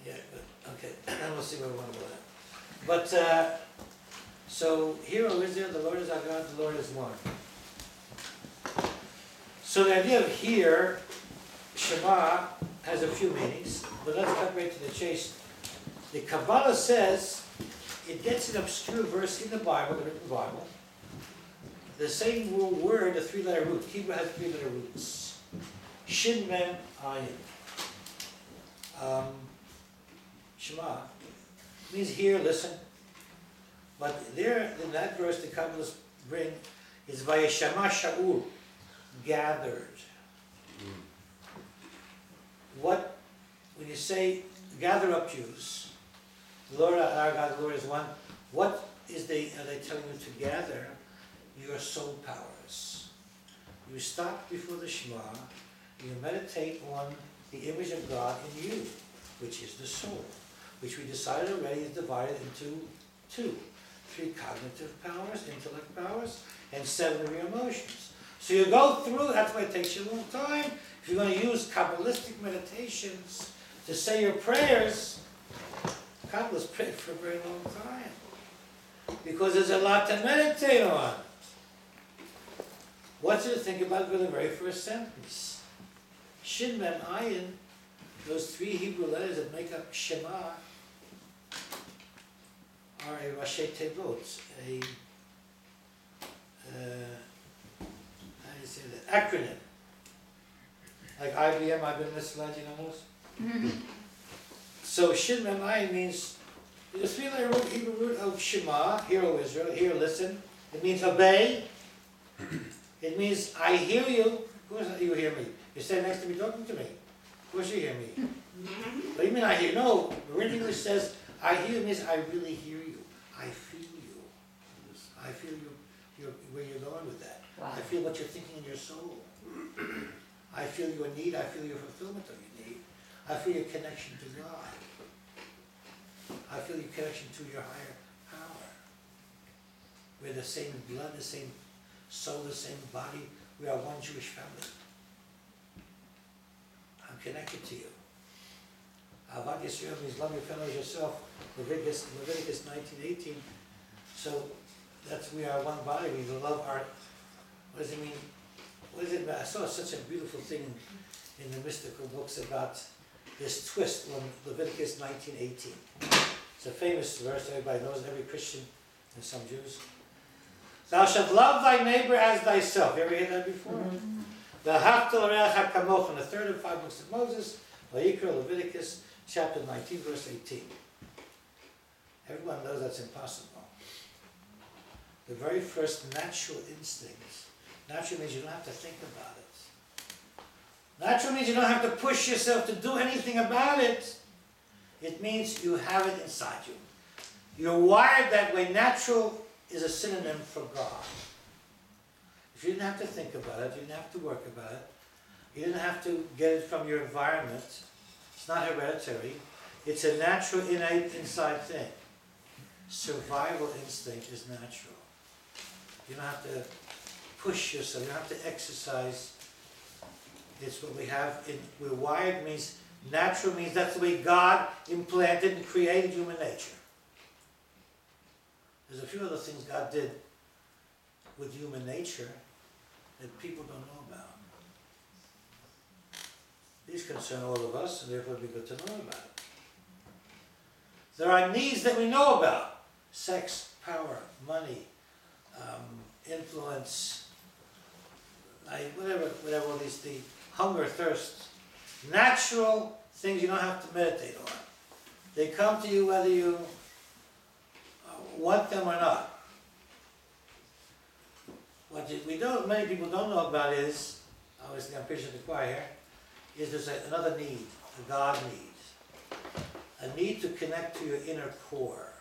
Yeah, good. Okay, and we'll see where we want to go at. But, so, hear, O Israel, the Lord is our God, the Lord is one. So the idea of here, Shema, has a few meanings, but let's cut right to the chase. The Kabbalah says, it gets an obscure verse in the Bible, the written Bible, the same word, a three-letter root. Hebrew has three-letter roots. Shin, Mem, Ayin. Shema means hear, listen. But there, in that verse, the Kabbalists bring is Vayeshama Shaul, gathered. What, when you say gather up Jews, the Lord our God, the Lord is one, what are they telling you to gather? Your soul powers. You stop before the Shema, you meditate on the image of God in you, which is the soul, which we decided already is divided into two. 3 cognitive powers, intellect powers, and 7 of your emotions. So you go through, that's why it takes you a long time. If you're going to use Kabbalistic meditations to say your prayers, Kabbalists pray for a very long time. Because there's a lot to meditate on. What to think about with the very first sentence? Shin, Mem, Ayin, those 3 Hebrew letters that make up Shema, are a Rashi Tevot, how do you say that? Acronym. Like IBM, I've been misled, you know those? So Shin, Mem, Ayin means the 3-letter root, Hebrew root of Shema, hear, O Israel, hear, listen. It means obey. It means I hear you. Of course you hear me. You're standing next to me talking to me. Of course you hear me. What do you mean I hear? No, the written English says I hear means I really hear you. I feel you. I feel where you're going with that. Wow. I feel what you're thinking in your soul. I feel your need. I feel your fulfillment of your need. I feel your connection to God. I feel your connection to your higher power. We're the same blood, the same soul, the same body. We are one Jewish family. I'm connected to you. Ahavat Yisrael means love your fellow as yourself. Leviticus 19:18. So we are one body. We love our. What does it mean? What does it mean? I saw such a beautiful thing in the mystical books about this twist on Leviticus 19:18. It's a famous verse. Everybody knows. Every Christian and some Jews. Thou shalt love thy neighbor as thyself. You ever hear that before? V'ahavta l'reacha kamocha. In the 3rd of 5 books of Moses, Vayikra, Leviticus, chapter 19, verse 18. Everyone knows that's impossible. The very first natural instincts. Natural means you don't have to think about it. Natural means you don't have to push yourself to do anything about it. It means you have it inside you. You're wired that way. Natural is a synonym for God. If you didn't have to think about it, you didn't have to work about it, You didn't have to get it from your environment. It's not hereditary. It's a natural, innate, inside thing. Survival instinct is natural. You don't have to push yourself. You don't have to exercise. It's what we have. We're wired means, natural means that's the way God implanted and created human nature. There's a few other things God did with human nature that people don't know about. These concern all of us, and therefore it'd be good to know about it. There are needs that we know about. Sex, power, money, influence, whatever all these things, hunger, thirst. Natural things you don't have to meditate on. They come to you whether you want them or not. What many people don't know about is, obviously I'm preaching to the choir here, is there's another need, a God need. A need to connect to your inner core,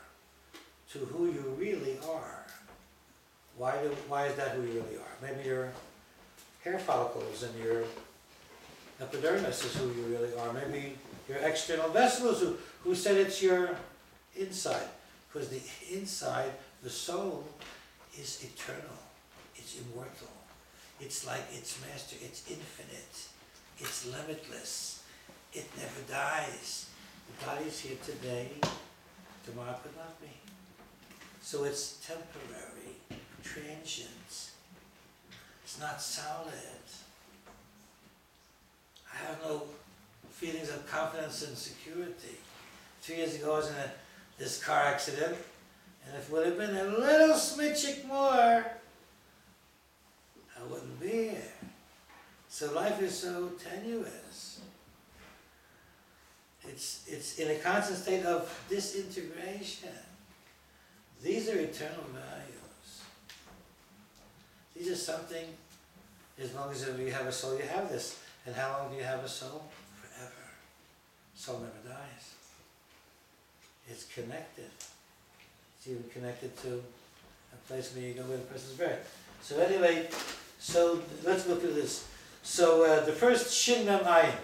to who you really are. Why is that who you really are? Maybe your hair follicles and your epidermis is who you really are. Maybe your external vessels who said it's your inside. Because the inside, the soul, is eternal. It's immortal. It's like its master. It's infinite. It's limitless. It never dies. The body's here today. Tomorrow could not be. So it's temporary, transient. It's not solid. I have no feelings of confidence and security. 2 years ago I was in this car accident, and if it would have been a little smidgen more, I wouldn't be here. So life is so tenuous. It's in a constant state of disintegration. These are eternal values. These are something, as long as you have a soul, you have this. And how long do you have a soul? Forever. Soul never dies. It's connected. It's even connected to a place where you go where the person's buried. So anyway, let's go through this. So the first Shin Mem Ayin,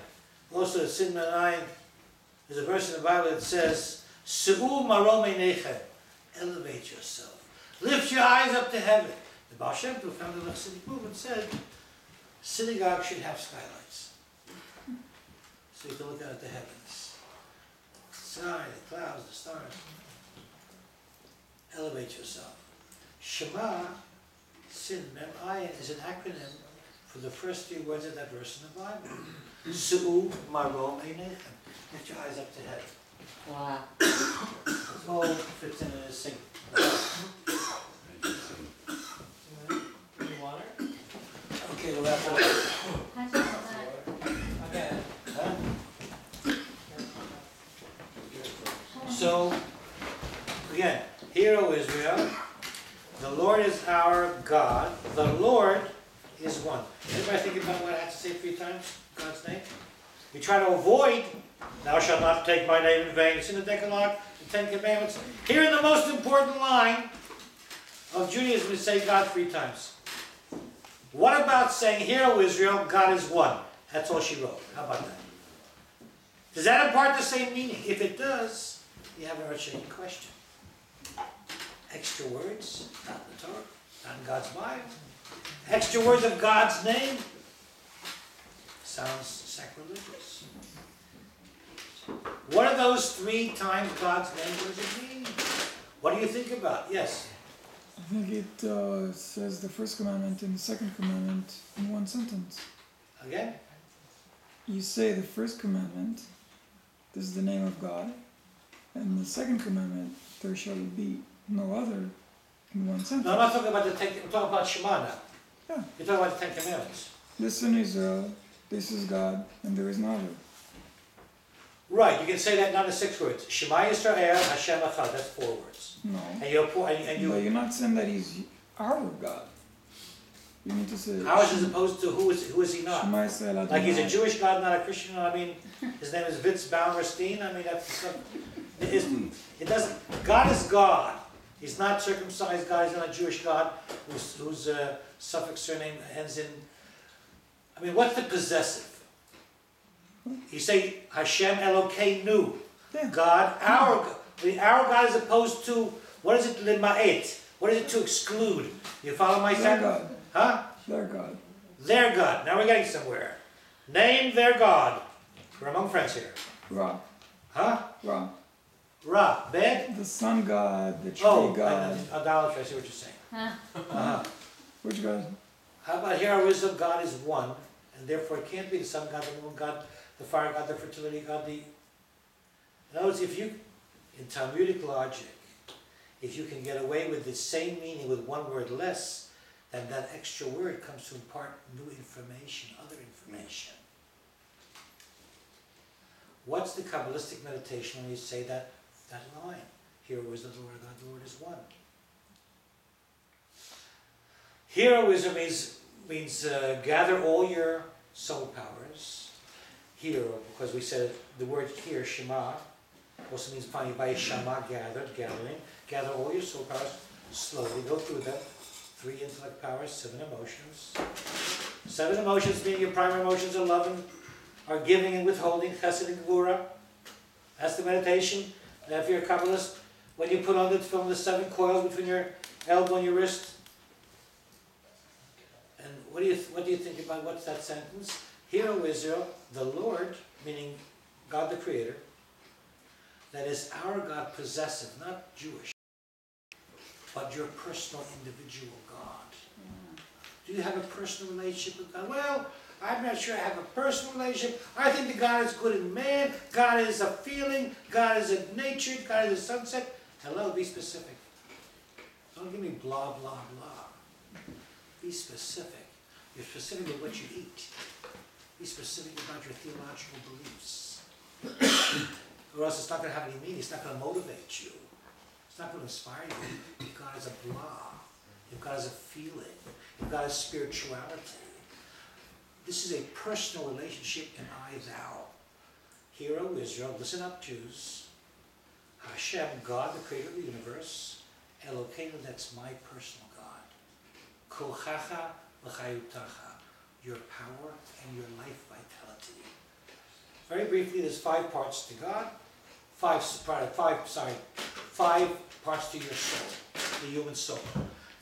also Shin Mem Ayin, there's a verse in the Bible that says, Su'u marom einechem, elevate yourself. Lift your eyes up to heaven. The Baal Shem Tov founded the Chassidic movement said, synagogue should have skylights. So you can look out at the heavens. The sky, the clouds, the stars. Elevate yourself. Shema, Sin Mem Ayin, is an acronym for the first 3 words of that verse in the Bible. Su'u marom einechem. Lift your eyes up to heaven. Wow. It all fits in a sync. Water? Okay, well that's all. Okay. Huh? So, again, hear, O Israel, the Lord is our God. The Lord is one. Everybody think about what I have to say 3 times? God's name? We try to avoid, thou shalt not take my name in vain. It's in the Decalogue, the 10 Commandments. Here in the most important line of Judaism, we say God 3 times. What about saying, Hear, O Israel, God is one? That's all she wrote. How about that? Does that impart the same meaning? If it does, you have an earth-shaking question. Extra words, not in the Torah, not in God's Bible. Extra words of God's name sounds sacrilegious. What are those 3 times God's name? What does it mean? What do you think about? Yes? I think it says the first commandment and the second commandment in one sentence. Again? You say the first commandment, this is the name of God, and the second commandment, there shall be no other, in one sentence. No, I'm not talking about the 10, I'm talking about Shema now. Yeah. You're talking about the 10 Commandments. Listen, Israel, this is God, and there is no other. Right, you can say that not in 6 words. Shema Yisrael, Hashem Echad, that's 4 words. No. And You're not saying that He's our God. You need to say. how is it as opposed to who is he not? Shema Yisrael Adonai. Like he's a Jewish God, not a Christian. I mean, his name is Vitz Balmerstein. I mean, that's it doesn't. God is God. He's not circumcised God. He's not a Jewish God whose suffix surname ends in I mean, what's the possessive? You say Hashem Elokeinu, Yeah. God, our God as opposed to, what is it, lima'et? What is it to exclude? You follow my Their sentence? God. Huh? Their God. Their God. Now we're getting somewhere. Name their God. We're among friends here. Ra. Huh? Ra. Ra. Bed? The sun god, the tree Oh, god. idolatry. I see what you're saying. Huh? Uh-huh. Which god? How about here our wisdom? God is one, and therefore it can't be the sun God, the moon God, the fire God, the fertility God, the... In other words, if you, in Talmudic logic, if you can get away with the same meaning with one word less, then that extra word comes to impart new information, other information. What's the Kabbalistic meditation when you say that line? Hero is the Lord God, the Lord is one. Heroism means gather all your soul powers. Hero, because we said the word here, Shema, also means finding by Shema, gathering. Gather all your soul powers, slowly go through them. 3 intellect powers, 7 emotions. 7 emotions being your primary emotions are love and are giving and withholding, chesed and gvura. That's the meditation. And if you're a Kabbalist, when you put on the 7 coils between your elbow and your wrist, and what do you think about what's that sentence? Hear, O Israel, the Lord, meaning God the Creator, that is our God possessive, not Jewish, but your personal individual God. Do you have a personal relationship with God? Well, I'm not sure I have a personal relationship. I think that God is good in man. God is a feeling. God is a nature. God is a sunset. Hello, be specific. Don't give me blah, blah, blah. Be specific. You're specific with what you eat. Be specific about your theological beliefs. Or else it's not going to have any meaning. It's not going to motivate you. It's not going to inspire you. If God is a blah. If God is a feeling. If God is spirituality. This is a personal relationship in I-thou. Hear, O Israel, listen up, Jews. Hashem, God, the creator of the universe. Elokeinu, that's my personal God. Kochacha v'chayutacha, your power and your life vitality. Very briefly, there's 5 parts to God. 5 parts to your soul, the human soul.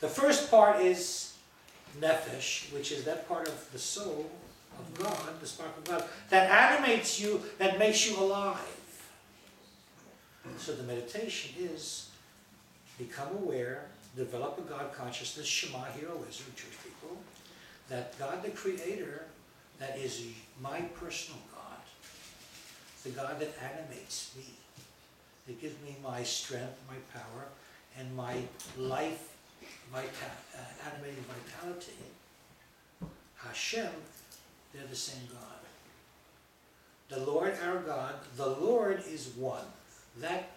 The first part is nefesh, which is that part of the soul of God, the spark of God, that animates you, that makes you alive. So the meditation is become aware, develop a God consciousness, Shema, Hear, O Israel, Jewish people, that God the Creator, that is my personal God, the God that animates me, that gives me my strength, my power, and my life, animating vitality. Hashem, they're the same God. The Lord our God, the Lord is one.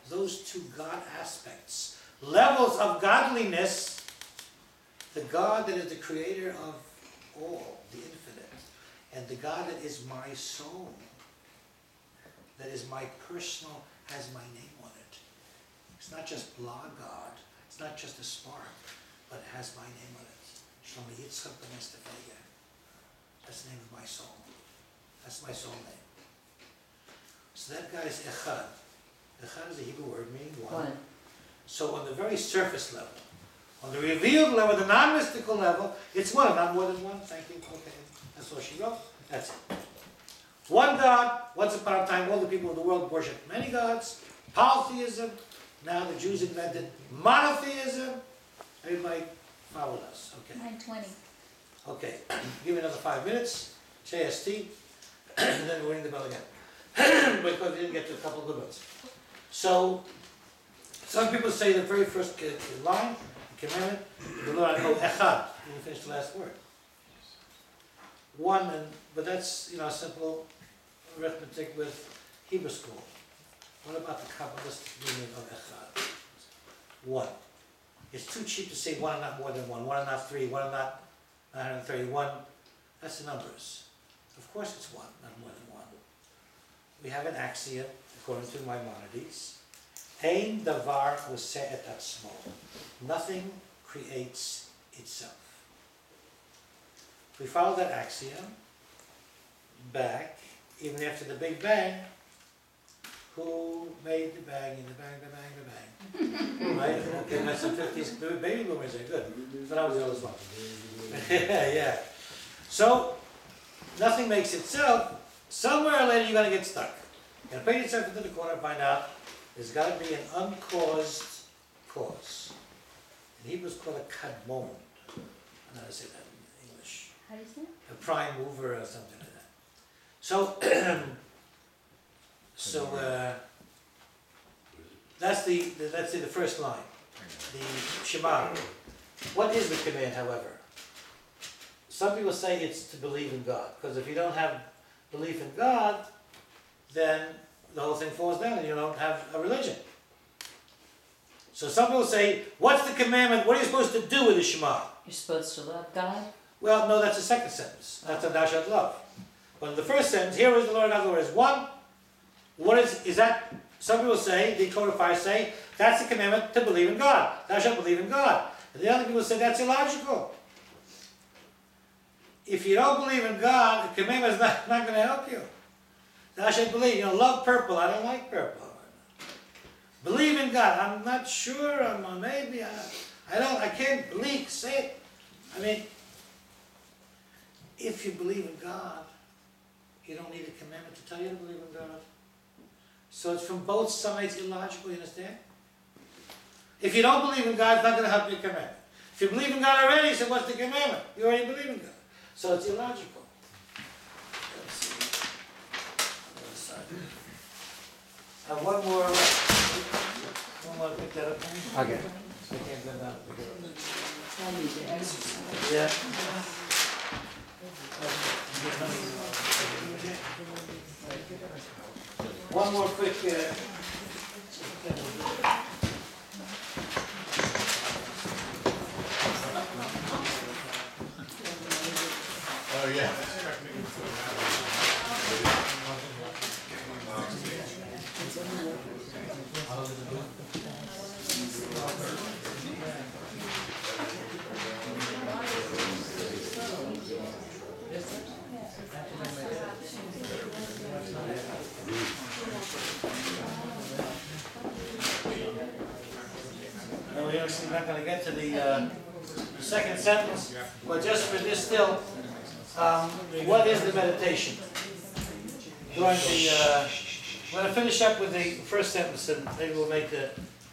Those 2 God aspects, levels of godliness, the God that is the creator of all, the infinite, and the God that is my soul, that is my personal, has my name on it. It's not just blah God, it's not just a spark, but it has my name on it. Shlomo Yitzchak ben Estefega. That's the name of my soul. That's my soul name. So that God is Echad. Echad is a Hebrew word meaning one. So on the very surface level, on the revealed level, the non-mystical level, it's one, not more than one. Thank you. Okay, that's all she wrote. That's it. One God. Once upon a time, all the people of the world worshipped many gods. Polytheism. Now the Jews invented monotheism. Everybody followed us. Okay. 9:20. Okay. Give me another 5 minutes. JST. And then we'll ring the bell again. Because we didn't get to a couple of good ones. So, some people say the very first line, the commandment, the Lord Echad. You didn't finish the last word. One, but that's, simple arithmetic with Hebrew school. What about the Kabbalistic meaning of Echad? 1. It's too cheap to say 1 and not more than 1. 1 and not 3. 1 and not 931. That's the numbers. Of course it's 1, not more than 1. We have an axiom, according to Maimonides. Ein davar oseh et atzmo. Nothing creates itself. If we follow that axiom, back, even after the Big Bang, who made the bang, the bang, the bang, the bang. Right? Okay, that's some 50s baby boomers are good. But I was the oldest one. Yeah. So, nothing makes itself. Somewhere or later you're going to get stuck. You're going to put yourself into the corner and find out there's got to be an uncaused cause. In Hebrew it's called a kadmon. I don't know how to say that in English. How do you say it? A prime mover or something like that. So, that's the first line, the Shema. What is the command, however? Some people say it's to believe in God, because if you don't have belief in God, then the whole thing falls down and you don't have a religion. So some people say, what's the commandment? What are you supposed to do with the Shema? You're supposed to love God? Well, no, that's the second sentence. That's a thou shalt love. But in the first sentence, here is the Lord God, the Lord is one. What is that? Some people say, the codifiers say, that's the commandment to believe in God. Thou shalt believe in God. And the other people say that's illogical. If you don't believe in God, the commandment is not going to help you. Thou shalt believe. Love purple. I don't like purple. Believe in God. I'm not sure. Maybe. I can't believe. Say it. I mean, if you believe in God, you don't need a commandment to tell you to believe in God. So it's from both sides illogical, you understand? If you don't believe in God, it's not going to help your commandment. If you believe in God already, so what's the commandment? You already believe in God. So it's illogical. Let's see. Other side. One more, pick that up. Okay. I can't go down. I need to exercise. Yeah. One more quick. Oh, yeah. No, we're actually not going to get to the second sentence, but just for this still, what is the meditation? During the, we're going to finish up with the first sentence, and maybe we'll make the,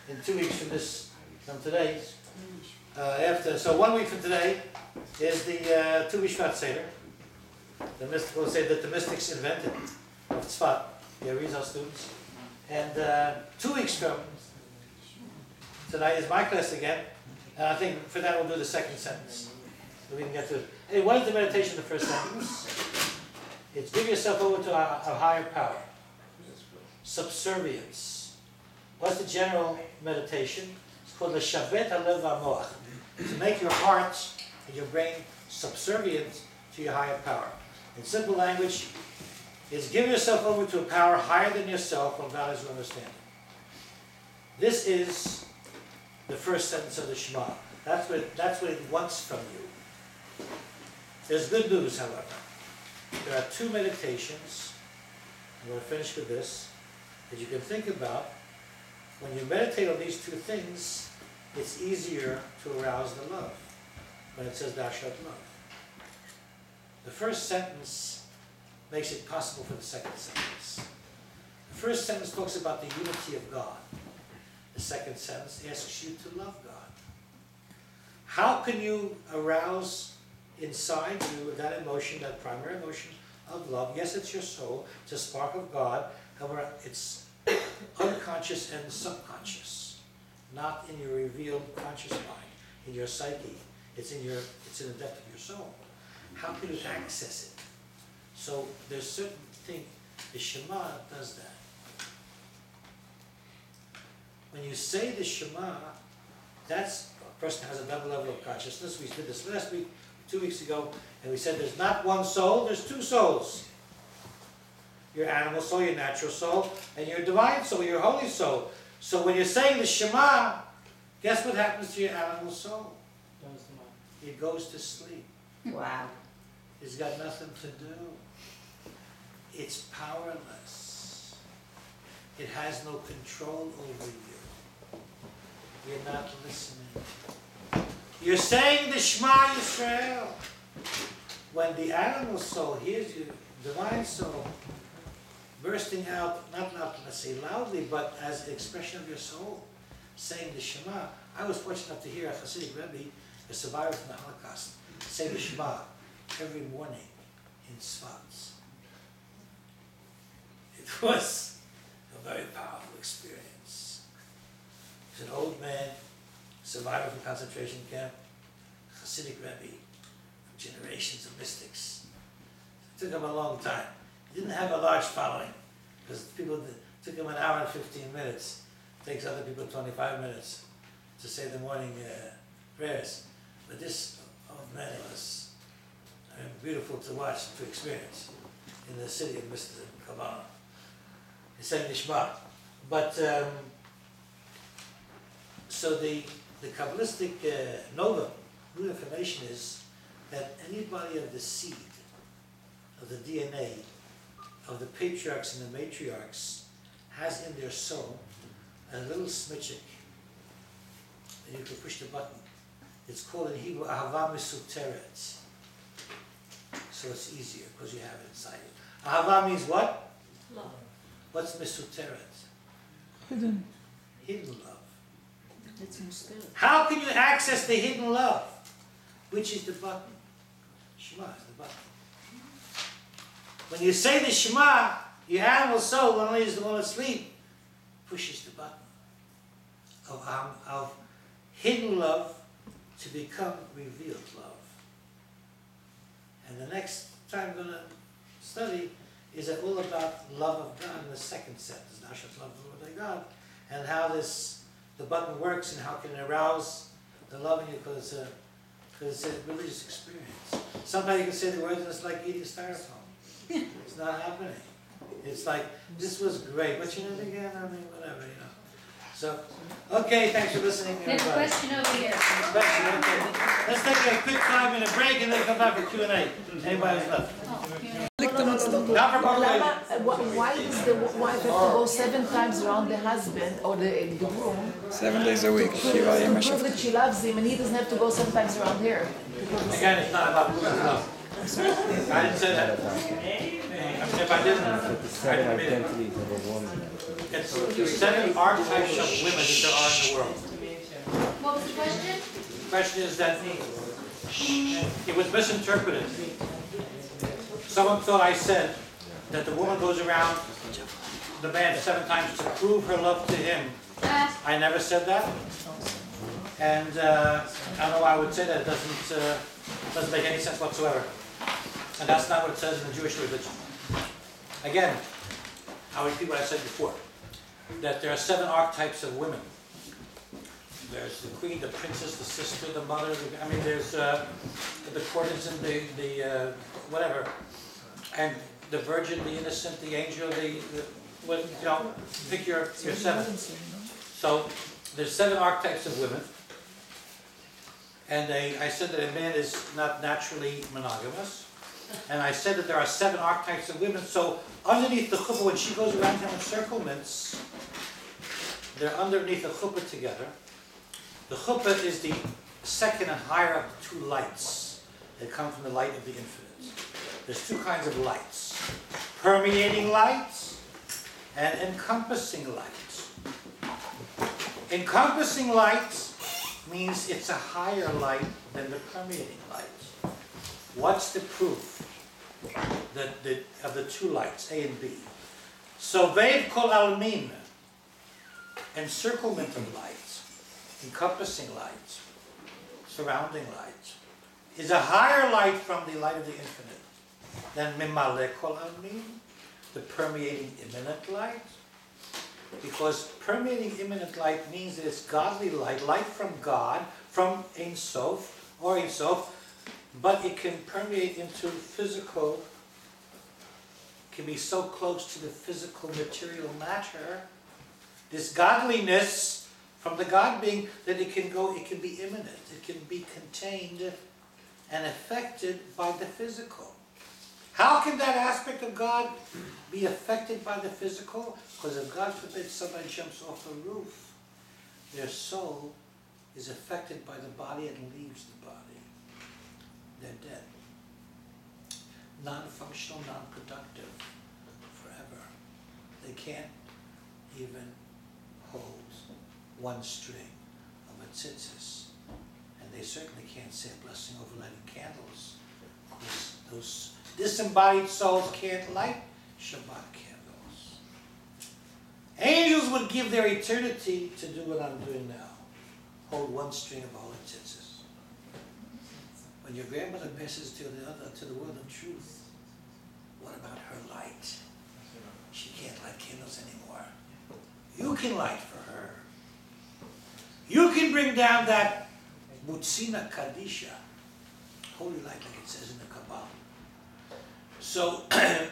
in 2 weeks from this, from today. So 1 week from today is the 2 week Shvat Seder. The mystical say that the mystics invented of Tzfat, the Arizal students. And 2 weeks from tonight is my class again. And I think for that we'll do the second sentence. So we can get to it. Hey, what is the meditation of the first sentence? It's give yourself over to a higher power. Subservience. What's the general meditation? It's called the Shavet HaLev HaMoach. To make your heart and your brain subservient to your higher power. In simple language, is give yourself over to a power higher than yourself when God is your understanding. This is the first sentence of the Shema. That's what it wants from you. There's good news, however. There are 2 meditations, I'm going to finish with this, that you can think about. When you meditate on these 2 things, it's easier to arouse the love when it says thou shalt love. The first sentence makes it possible for the second sentence. The first sentence talks about the unity of God. The second sentence asks you to love God. How can you arouse inside you that emotion, that primary emotion of love? Yes, it's your soul, it's a spark of God, however, it's unconscious and subconscious, not in your revealed conscious mind, in your psyche. It's in the depth of your soul. How can you access it? So there's certain things, the Shema does that. When you say the Shema, that's a person has a double level of consciousness. We did this last week, 2 weeks ago, and we said there's not one soul, there's 2 souls. Your animal soul, your natural soul, and your divine soul, your holy soul. So when you're saying the Shema, guess what happens to your animal soul? It goes to sleep. Wow. It's got nothing to do. it's powerless. It has no control over you. You're not listening. You're saying the Shema Yisrael. When the animal soul hears you, divine soul, bursting out, not let's say loudly, but as an expression of your soul, saying the Shema. I was fortunate enough to hear a Hasidic Rabbi, a survivor from the Holocaust, say the Shema every morning in Schwartzie. It was a very powerful experience. He was an old man, survivor from concentration camp, Hasidic Rabbi, generations of mystics. It took him a long time. He didn't have a large following, because it took him an hour and 15 minutes. It takes other people 25 minutes to say the morning prayers. But this old man was beautiful to watch, to experience in the city of Mr. Kabbalah. He said Nishma. But, so the Kabbalistic Nova, new information is that anybody of the seed, of the DNA, of the patriarchs and the matriarchs, has in their soul a little smitchik, and you can push the button. It's called in Hebrew Ahava Mesuteret. So it's easier because you have it inside you. Ahava means what? Love. What's Mesuteret? Hidden. Hidden love. It's mustar. How can you access the hidden love? Which is the button? Shema is the button. When you say the Shema, your animal soul, when only is the one asleep, pushes the button of hidden love to become revealed love. And the next time I'm going to study is all about love of God in the second sentence. Thou shalt love the Lord thy God, and how the button works and how it can arouse the love in you, because it's a religious experience. Sometimes you can say the words and it's like eating styrofoam. It's not happening. It's like, this was great. What's your name again? I mean, whatever, you know. So, okay, thanks for listening, Next everybody. question over here. Question, okay. Let's take a quick 5-minute break and then come back for Q&A. Anybody who's left? Not for both Why does the wife have to go 7 times around the husband or the groom 7 days a week. Shiva to Yom prove that she loves him, and he doesn't have to go 7 times around her? Again, it's not about proving love. I didn't say that. If I didn't, I didn't mean it. It's the 7 archetypes of women that there are in the world. What was the question? The question is that it was misinterpreted. Someone thought I said that the woman goes around the man 7 times to prove her love to him. I never said that. And I don't know why I would say that. It doesn't make any sense whatsoever. And that's not what it says in the Jewish religion. Again, I'll repeat what I said before. That there are 7 archetypes of women. There's the queen, the princess, the sister, the mother. There's the courtesan, the whatever, and the virgin, the innocent, the angel, pick your 7. So there's 7 archetypes of women, and I said that a man is not naturally monogamous, and I said that there are 7 archetypes of women. So underneath the chuppah, when she goes around him in encirclements, they're underneath the chuppah together. The chuppah is the second and higher of the 2 lights that come from the light of the infinite. There's 2 kinds of lights: permeating lights and encompassing lights. Encompassing light means it's a higher light than the permeating light. What's the proof of the 2 lights, A and B? So Vev Kol Almin, encirclement of light, encompassing light, surrounding light, is a higher light from the light of the infinite than Mimale Kol Almin, the permeating immanent light. Because permeating immanent light means that it's godly light, light from God, from Ein Sof, or Ein Sof, but it can permeate into physical, can be so close to the physical material matter, this godliness from the God being, that it can be immanent, it can be contained and affected by the physical. How can that aspect of God be affected by the physical? Because if God forbid somebody jumps off a roof, their soul is affected by the body and leaves the body. They're dead. Non-functional, non-productive, forever. They can't even hold one string of a tzitzis. And they certainly can't say a blessing over lighting candles, because those disembodied souls can't light Shabbat candles. Angels would give their eternity to do what I'm doing now. Hold one string of holy tzitzis. When your grandmother passes to the world of truth, what about her light? She can't light candles anymore. You can light for her. You can bring down that Mutzina Kadisha, holy light, like it says in the Kabbalah. So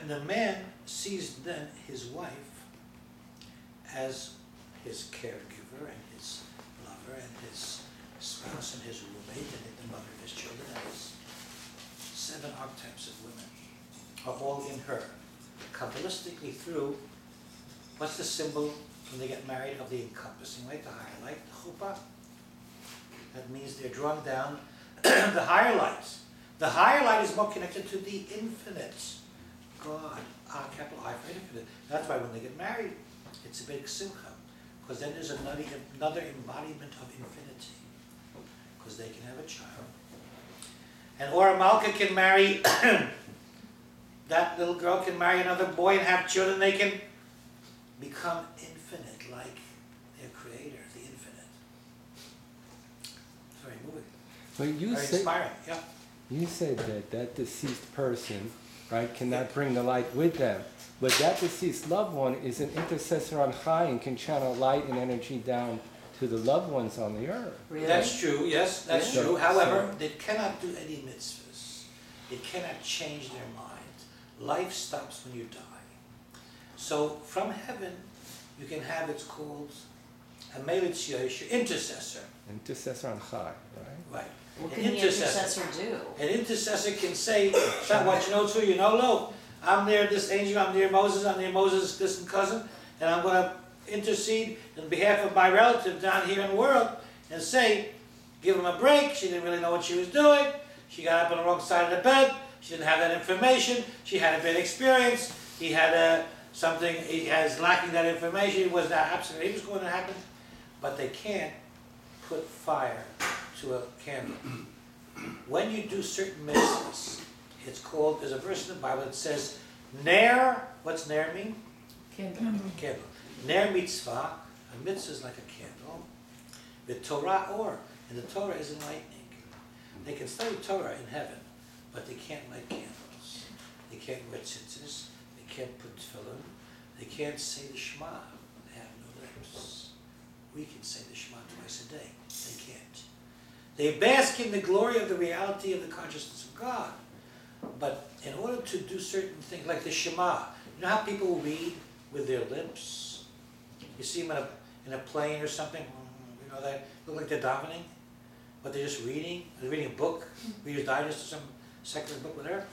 the man sees then his wife as his caregiver and his lover and his spouse and his roommate and the mother of his children, and his 7 archetypes of women are all in her. Kabbalistically through, what's the symbol when they get married of the encompassing light, the higher light, the chuppah? That means they're drawn down the higher light. The higher light is more connected to the infinite. God, capital I for infinite. That's why when they get married, it's a big simcha. Because then there's another embodiment of infinity. Because they can have a child. And Ora Malka can marry, that little girl can marry another boy and have children. They can become infinite like their creator, the infinite. It's very moving. Well, Very inspiring, yeah. You said that deceased person, right, cannot bring the light with them. But that deceased loved one is an intercessor on high and can channel light and energy down to the loved ones on the earth. Really? That's true, yes, that's Yeah. true. However, they cannot do any mitzvahs. It cannot change their mind. Life stops when you die. So from heaven, you can have, it's called a melitz yosh, intercessor. Intercessor on high, right? Right. What An can the intercessor do? An intercessor can say, "Son, what you know to you know, lo, I'm near this angel, I'm near Moses' distant cousin, and I'm going to intercede on behalf of my relative down here in the world and say, give him a break. She didn't really know what she was doing. She got up on the wrong side of the bed. She didn't have that information. She had a bad experience. He had something, he has lacking that information. It was not absolutely, it was going to happen. But they can't put fire to a candle. When you do certain mitzvahs, it's called, there's a verse in the Bible that says, Ner, what's Ner mean? Candle. Candle. Ner mitzvah, a mitzvah is like a candle. The Torah or, and the Torah is enlightening. They can study Torah in heaven, but they can't light candles. They can't wear tzitzis. They can't put tefillin. They can't say the Shema. They have no lips. We can say the Shema twice a day. They can't. They bask in the glory of the reality of the consciousness of God. But in order to do certain things, like the Shema, you know how people read with their lips? You see them in a plane or something, you know, they look like they're davening, but they're just reading. They're reading a book, Reader's Digest or some secular book, whatever.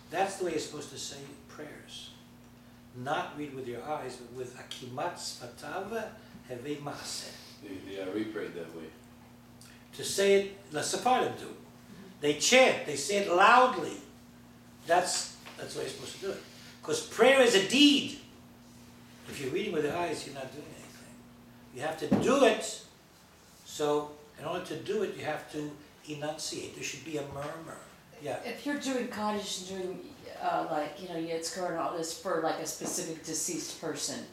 That's the way you're supposed to say prayers. Not read with your eyes, but with akimat sfatav hevei maaseh. The we prayed that way. To say it, the Sephardim do. They chant, they say it loudly. That's the way you're supposed to do it. Because prayer is a deed. If you're reading with your eyes, you're not doing anything. You have to do it. So, in order to do it, you have to enunciate. There should be a murmur. Yeah. If you're doing Kaddish and doing, like, you know, Yitzchak and all this for like a specific deceased person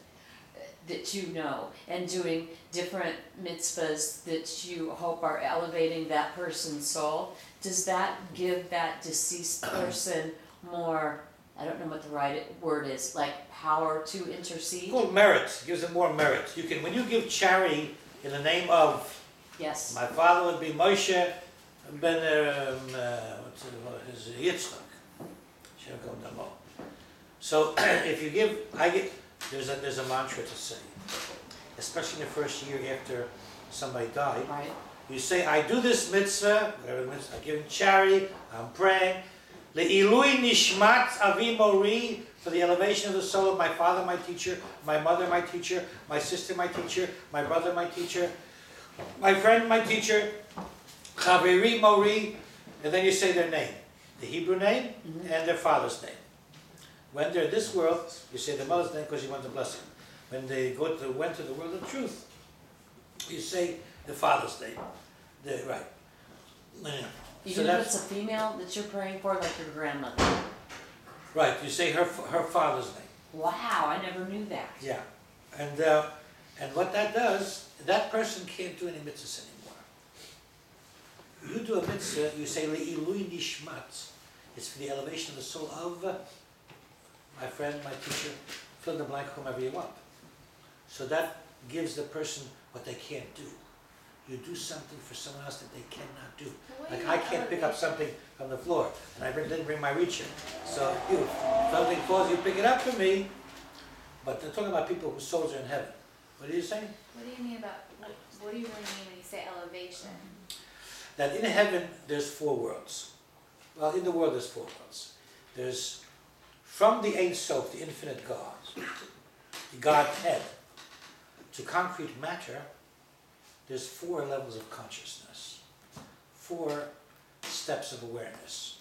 that you know, and doing different mitzvahs that you hope are elevating that person's soul, does that give that deceased person more, I don't know what the right word is, like power to intercede? It's called merit. It gives it more merit. You can, when you give charity in the name of, Yes. my father would be Moshe ben Yitzchak. So if you give, there's a mantra to say, especially in the first year after somebody died. Right. You say, I do this mitzvah, whatever the mitzvah, I'm giving charity, I'm praying, Le'ilui nishmat avi mori, for the elevation of the soul of my father, my teacher, my mother, my teacher, my sister, my teacher, my brother, my teacher, my friend, my teacher, chaveri mori, and then you say their name, the Hebrew name and their father's name. When they're in this world, you say their mother's name because you want to bless them. When they went to the world of truth, you say the father's name. Right. Even if it's a female that you're praying for, like your grandmother. Right, you say her father's name. Wow, I never knew that. Yeah, and what that does, that person can't do any mitzvahs anymore. You do a mitzvah, you say le'ilui nishmat. It's for the elevation of the soul of my friend, my teacher, fill in the blank, whomever you want. So that gives the person what they can't do. You do something for someone else that they cannot do. Like I can't pick up something from the floor, and I didn't bring my reacher. So if something falls, you pick it up for me. But they're talking about people whose souls are in heaven. What are you saying? What do you mean about, what do you really mean when you say elevation? That in heaven there's 4 worlds. Well, in the world there's 4 worlds. There's from the Ein Sof, the infinite God, the Godhead, to concrete matter. There's 4 levels of consciousness, 4 steps of awareness.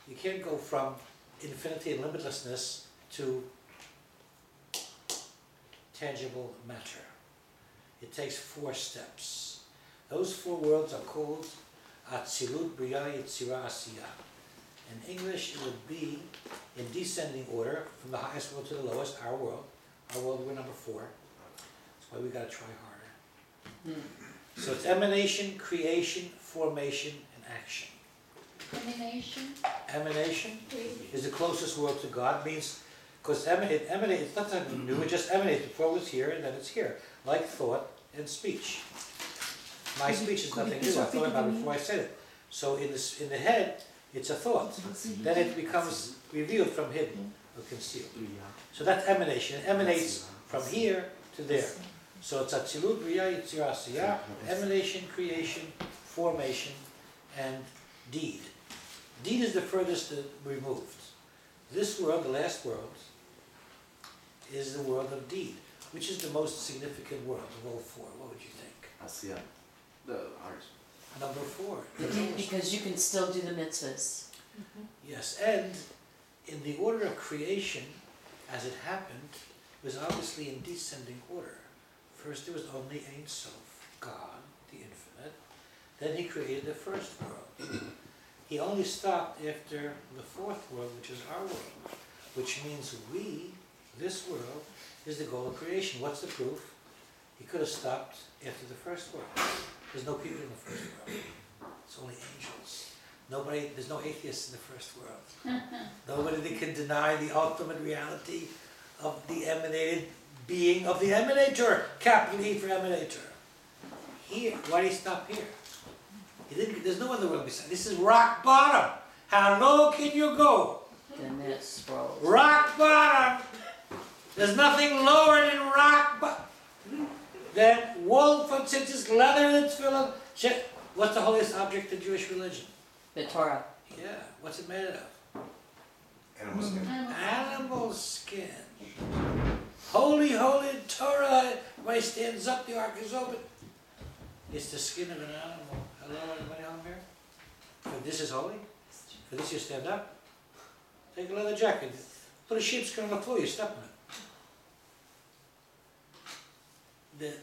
You can't go from infinity and limitlessness to tangible matter. It takes 4 steps. Those 4 worlds are called Atzilut, Bria, Yetzira, Asiya. In English, it would be in descending order from the highest world to the lowest, our world. Our world, we're number 4. That's why we got to try harder. So it's emanation, creation, formation, and action. Emanation? Emanation is the closest world to God. Means because emanate, it's not something new. It just emanates. Before it was here, and then it's here, like thought and speech. My speech is nothing new. I thought about it before I said it. So in the head, it's a thought. Then it becomes revealed from hidden or concealed. So that's emanation. It emanates from here to there. So it's Atzilut, Bria, Yetzira, Asiya, emanation, creation, formation, and deed. Deed is the furthest removed. This world, the last world, is the world of deed, which is the most significant world of all 4. What would you think? Asiya. The heart. Number 4. Because you can still do the mitzvahs. Yes, and in the order of creation, as it happened, was obviously in descending order. First there was only Ein Sof, God, the infinite. Then he created the first world. He only stopped after the 4th world, which is our world, which means we, this world, is the goal of creation. What's the proof? He could have stopped after the first world. There's no people in the first world. It's only angels. There's no atheists in the first world. Nobody that can deny the ultimate reality of the emanated being of the emanator, capital E for emanator. Here, why did he stop here? He didn't. There's no other world beside. This is rock bottom. How low can you go? Then it scrolls. Rock bottom. There's nothing lower than rock bottom. Then wool for tzitzis, leather that's full of shit. What's the holiest object in Jewish religion? The Torah. Yeah. What's it made of? Animal skin. Animal skin. Holy, holy Torah. Everybody stands up, the ark is open. It's the skin of an animal. Hello, anybody home here? For this is holy? For this you stand up? Take a leather jacket. Put a sheepskin on the floor, you step on it.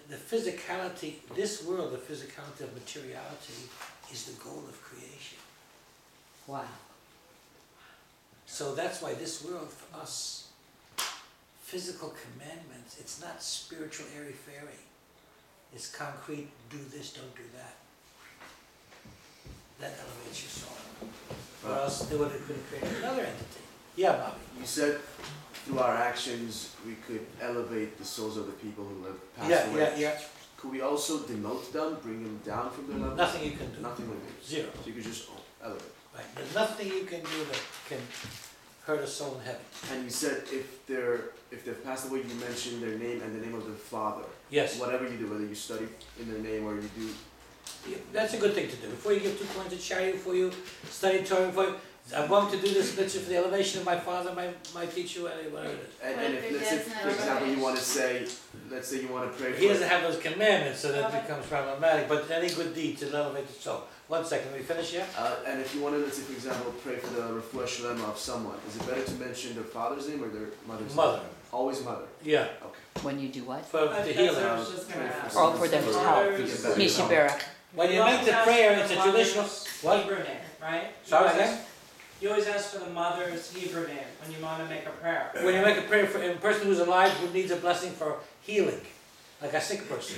The physicality, this world, the physicality of materiality is the goal of creation. Wow. So that's why this world for us, physical commandments, it's not spiritual airy-fairy. It's concrete, do this, don't do that. That elevates your soul. Or else they would have created another entity. Yeah, Bobby. You said through our actions we could elevate the souls of the people who have passed Yeah, away. yeah. Could we also demote them, bring them down from their level? Nothing you can do. Nothing like this. Zero. So you could just elevate. Right. There's nothing you can do that can hurt a soul in heaven. And you said if they've passed away, you mentioned their name and the name of their father. Yes. Whatever you do, whether you study in their name or you do. Yeah, that's a good thing to do. Before you give 2 coins to charity, before you study Torah, before I'm going to do this mitzvah for the elevation of my father, my teacher, whatever it is. And if, let's say, for example, you want to say, let's say you want to pray He for... doesn't have those commandments, so that becomes problematic, but any good deed to elevate the soul. 1 second, we finish yet? And if you want to, let's say, for example, pray for the refuah shlema of someone, is it better to mention their father's name or their mother's Mother. name? Always mother. Yeah, Okay. When you do what? for the healing. Or for them to help. Mishiberak. When you make the prayer, it's a traditional, what? Hebrew name, right? Sorry, again? You always ask for the mother's Hebrew name when you want to make a prayer. When you make a prayer for a person who's alive who needs a blessing for healing, like a sick person.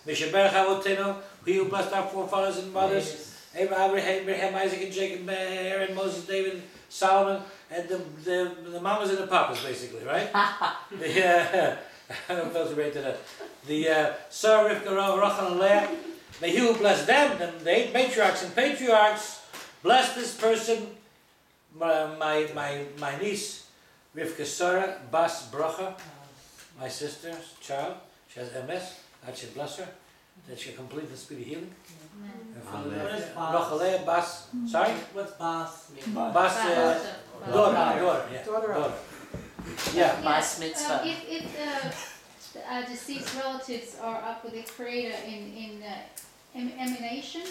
Yes. Mishaberach Avotenu, he who blessed our forefathers and mothers, Abraham, Isaac, and Jacob, Aaron, Moses, David, Solomon, and the mamas and the papas, basically, right? I don't know if those are right to that. The Sarah, Rivka, Rachel, and Leah, may he who bless them, the 8 matriarchs and patriarchs, bless this person, my niece, Rivka Sarah, Bas Bracha, my sister's child, she has MS, God should bless her, that she complete the speedy healing. What is Bas? Rachel, Bas, sorry? What's Bas mean? Bas, daughter, yeah. Daughter. Yeah. Bas mitzvah. If the deceased relatives are up with the Creator in emanation,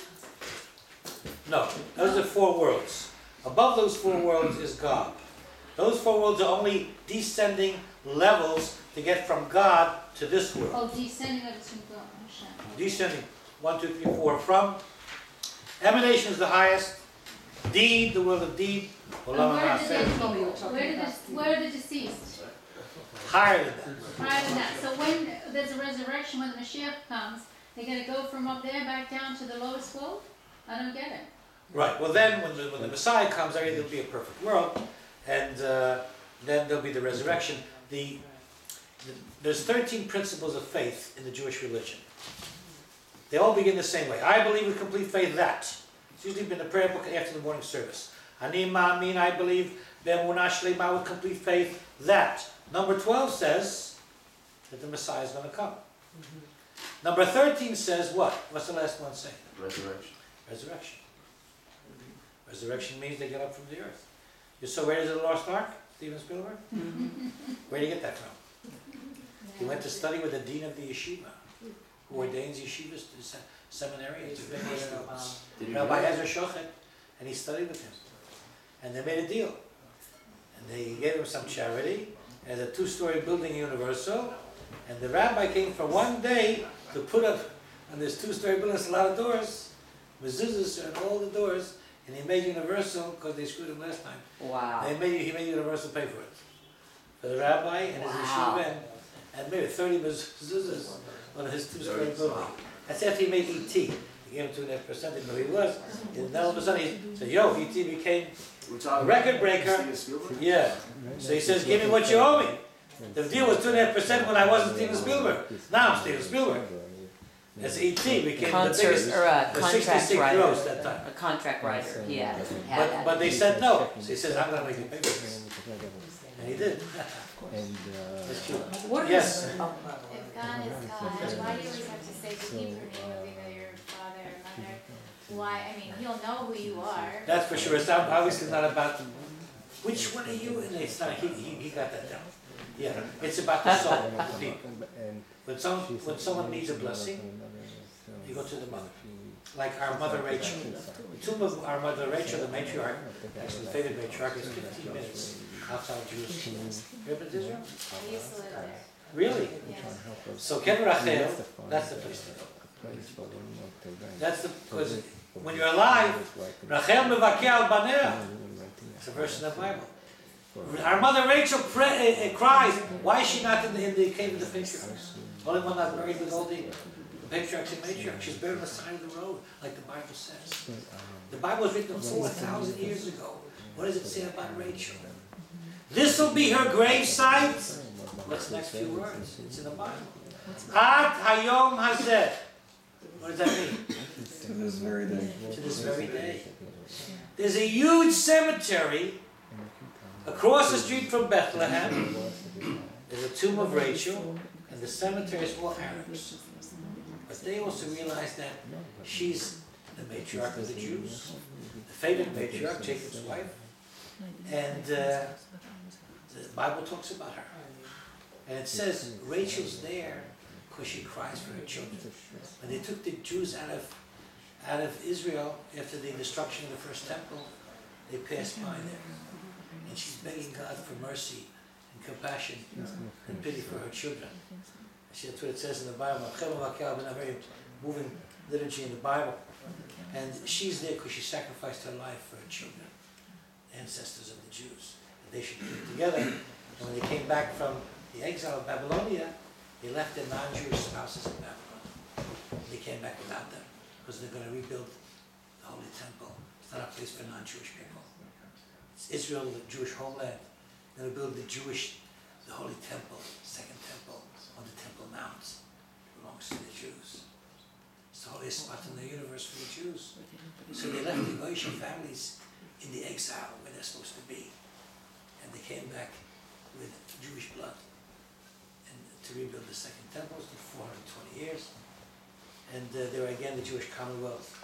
No, those are 4 worlds. Above those 4 worlds is God. Those 4 worlds are only descending levels to get from God to this world. oh, descending of the God. Descending 1, 2, 3, 4 from. Emanation is the highest. Deed, the world of deed. Where are the deceased? Higher than that. Higher than that. So when there's a resurrection, when the Mashiach comes, they're going to go from up there back down to the lowest world? I don't get it. Right. Well, then when the Messiah comes, there'll be a perfect world, and then there'll be the resurrection. There's 13 principles of faith in the Jewish religion. They all begin the same way. I believe with complete faith that. It's usually been the prayer book after the morning service. Ani ma'amin, I believe, be'emunah shlema, with complete faith that. Number 12 says that the Messiah is going to come. Number 13 says what? What's the last one say? Resurrection. Resurrection. Resurrection means they get up from the earth. You saw Raiders of the Lost Ark, Steven Spielberg? Where did you get that from? He went to study with the dean of the yeshiva, who ordains yeshivas to the seminary and to finish students. Rabbi Ezra Shochet, and he studied with him. And they made a deal. And they gave him some charity, and a 2-story building in Universal, and the rabbi came for one day to put up on this 2-story building, there's a lot of doors, mezuzahs and all the doors, and he made Universal, because they screwed him last time. Wow. He made Universal pay for it. For the rabbi and his yeshiva, and maybe 30 mezuzahs on his 2-story building. That's after he made E.T. He gave him 2.5%, didn't know who he was. And then all of a sudden he said, yo, E.T. became a record breaker. Yeah. So he says, give me what you owe me. The deal was 2.5% when I wasn't Steven Spielberg. Now I'm Steven Spielberg. As E.T. became the biggest, the 66 gross that time. A contract writer, yeah. But they said no. So he says, I'm going to make you pay for this. And he did. That's true. Yes. If God is God, why do you always have to say the Hebrew name of either your father or mother? Why? I mean, he'll know who you are. That's for sure. It's not, obviously not about which one are you? And it's not. He got that down. Yeah, it's about the soul of the people. When someone needs a blessing, you go to the mother. Like our mother Rachel. The tomb of our mother Rachel, the matriarch, actually the favorite matriarch, is 15 minutes outside of Jerusalem. You ever been to Israel? I used to live there. Really? Yes. So Ken Rachel, that's the place to go. That's because when you're alive, Rachel mevakeh al banea. It's a verse in the Bible. Our mother Rachel cries, why is she not in the cave of the patriarchs? Only one not buried with all the patriarchs and matriarchs. She's buried on the side of the road, like the Bible says. The Bible was written 4,000 years ago. What does it say about Rachel? This will be her grave site. What's the next few words? It's in the Bible. Ad hayom hazeh. What does that mean? To this very day. To this very day. There's a huge cemetery across the street from Bethlehem. There's a tomb of Rachel, and the cemetery is all Arabs. But they also realize that she's the matriarch of the Jews, the favorite matriarch, Jacob's wife, And the Bible talks about her. And it says Rachel's there because she cries for her children. When they took the Jews out of Israel after the destruction of the first temple, they passed by there. And she's begging God for mercy and compassion and pity for her children. That's what it says in the Bible. A very moving liturgy in the Bible. And she's there because she sacrificed her life for her children, the ancestors of the Jews. They should keep together. And when they came back from the exile of Babylonia, they left their non-Jewish spouses in Babylon. They came back without them because they're going to rebuild the Holy Temple. It's not a place for non-Jewish people. It's Israel, the Jewish homeland. They're going to build the Holy Temple, the second temple on the Temple Mount. It belongs to the Jews. It's the holiest spot in the universe for the Jews. So they left the Goyish families in the exile where they're supposed to be. And they came back with Jewish blood and to rebuild the second temple. It took 420 years. And they were again the Jewish Commonwealth,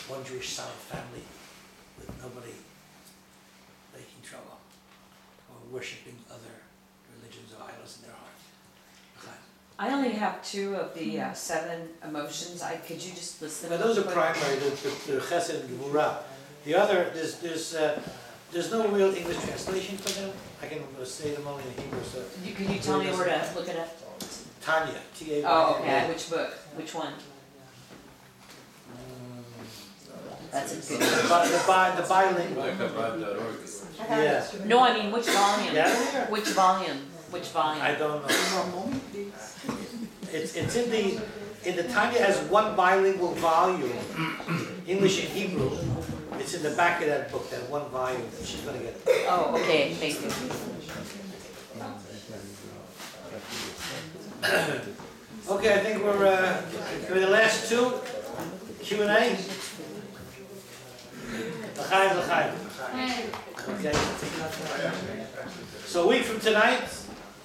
one Jewish solid family with nobody making trouble or worshipping other religions or idols in their heart. I only have 2 of the 7 emotions. Could you just list them? But those are primary, the Chesed and Gevurah. The other, there's no real English translation for them. I can say them only in Hebrew. So Can you tell me where to look it up? Tanya, T-A-Y-N-A. Oh, okay. Which book? Which one? That's a good one. The bilingual. Micahbab.org. Yeah. No, I mean which volume? Yeah? Which volume? Which volume? I don't know. It's in the Tanya has one bilingual volume, English and Hebrew. It's in the back of that book, that one volume. She's gonna get it. Oh, okay. Thank you. Okay, I think we're the last 2 Q&A. L'chaim. Okay. So a week from tonight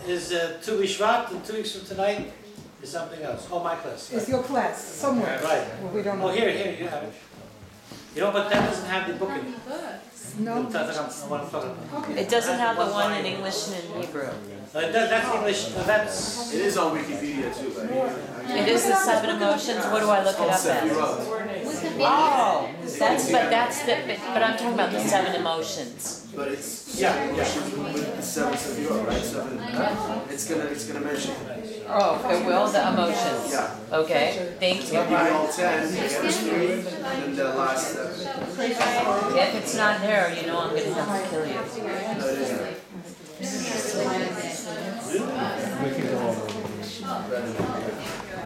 is 2 B'Shvat, and 2 weeks from tonight is something else. Oh, my class. It's your class, somewhere. Right. Well, we don't know. Oh, here, you have it. You know, but that doesn't have the book in it. No. That's what I'm talking about. It doesn't have the one in English and in Hebrew. That's English. That's. It is on Wikipedia too, right? It is the 7 emotions. What do I look it up as? Oh, but I'm talking about the 7 emotions. But it's Yeah. with the 7 Sefirot, right? 7. It's gonna mention. Oh, it will, the emotions. Yeah. Okay, thank you. Give you all 10, you get 3, and then the last 7. If it's not there, you know I'm gonna have to kill you. No, it isn't. We can go over.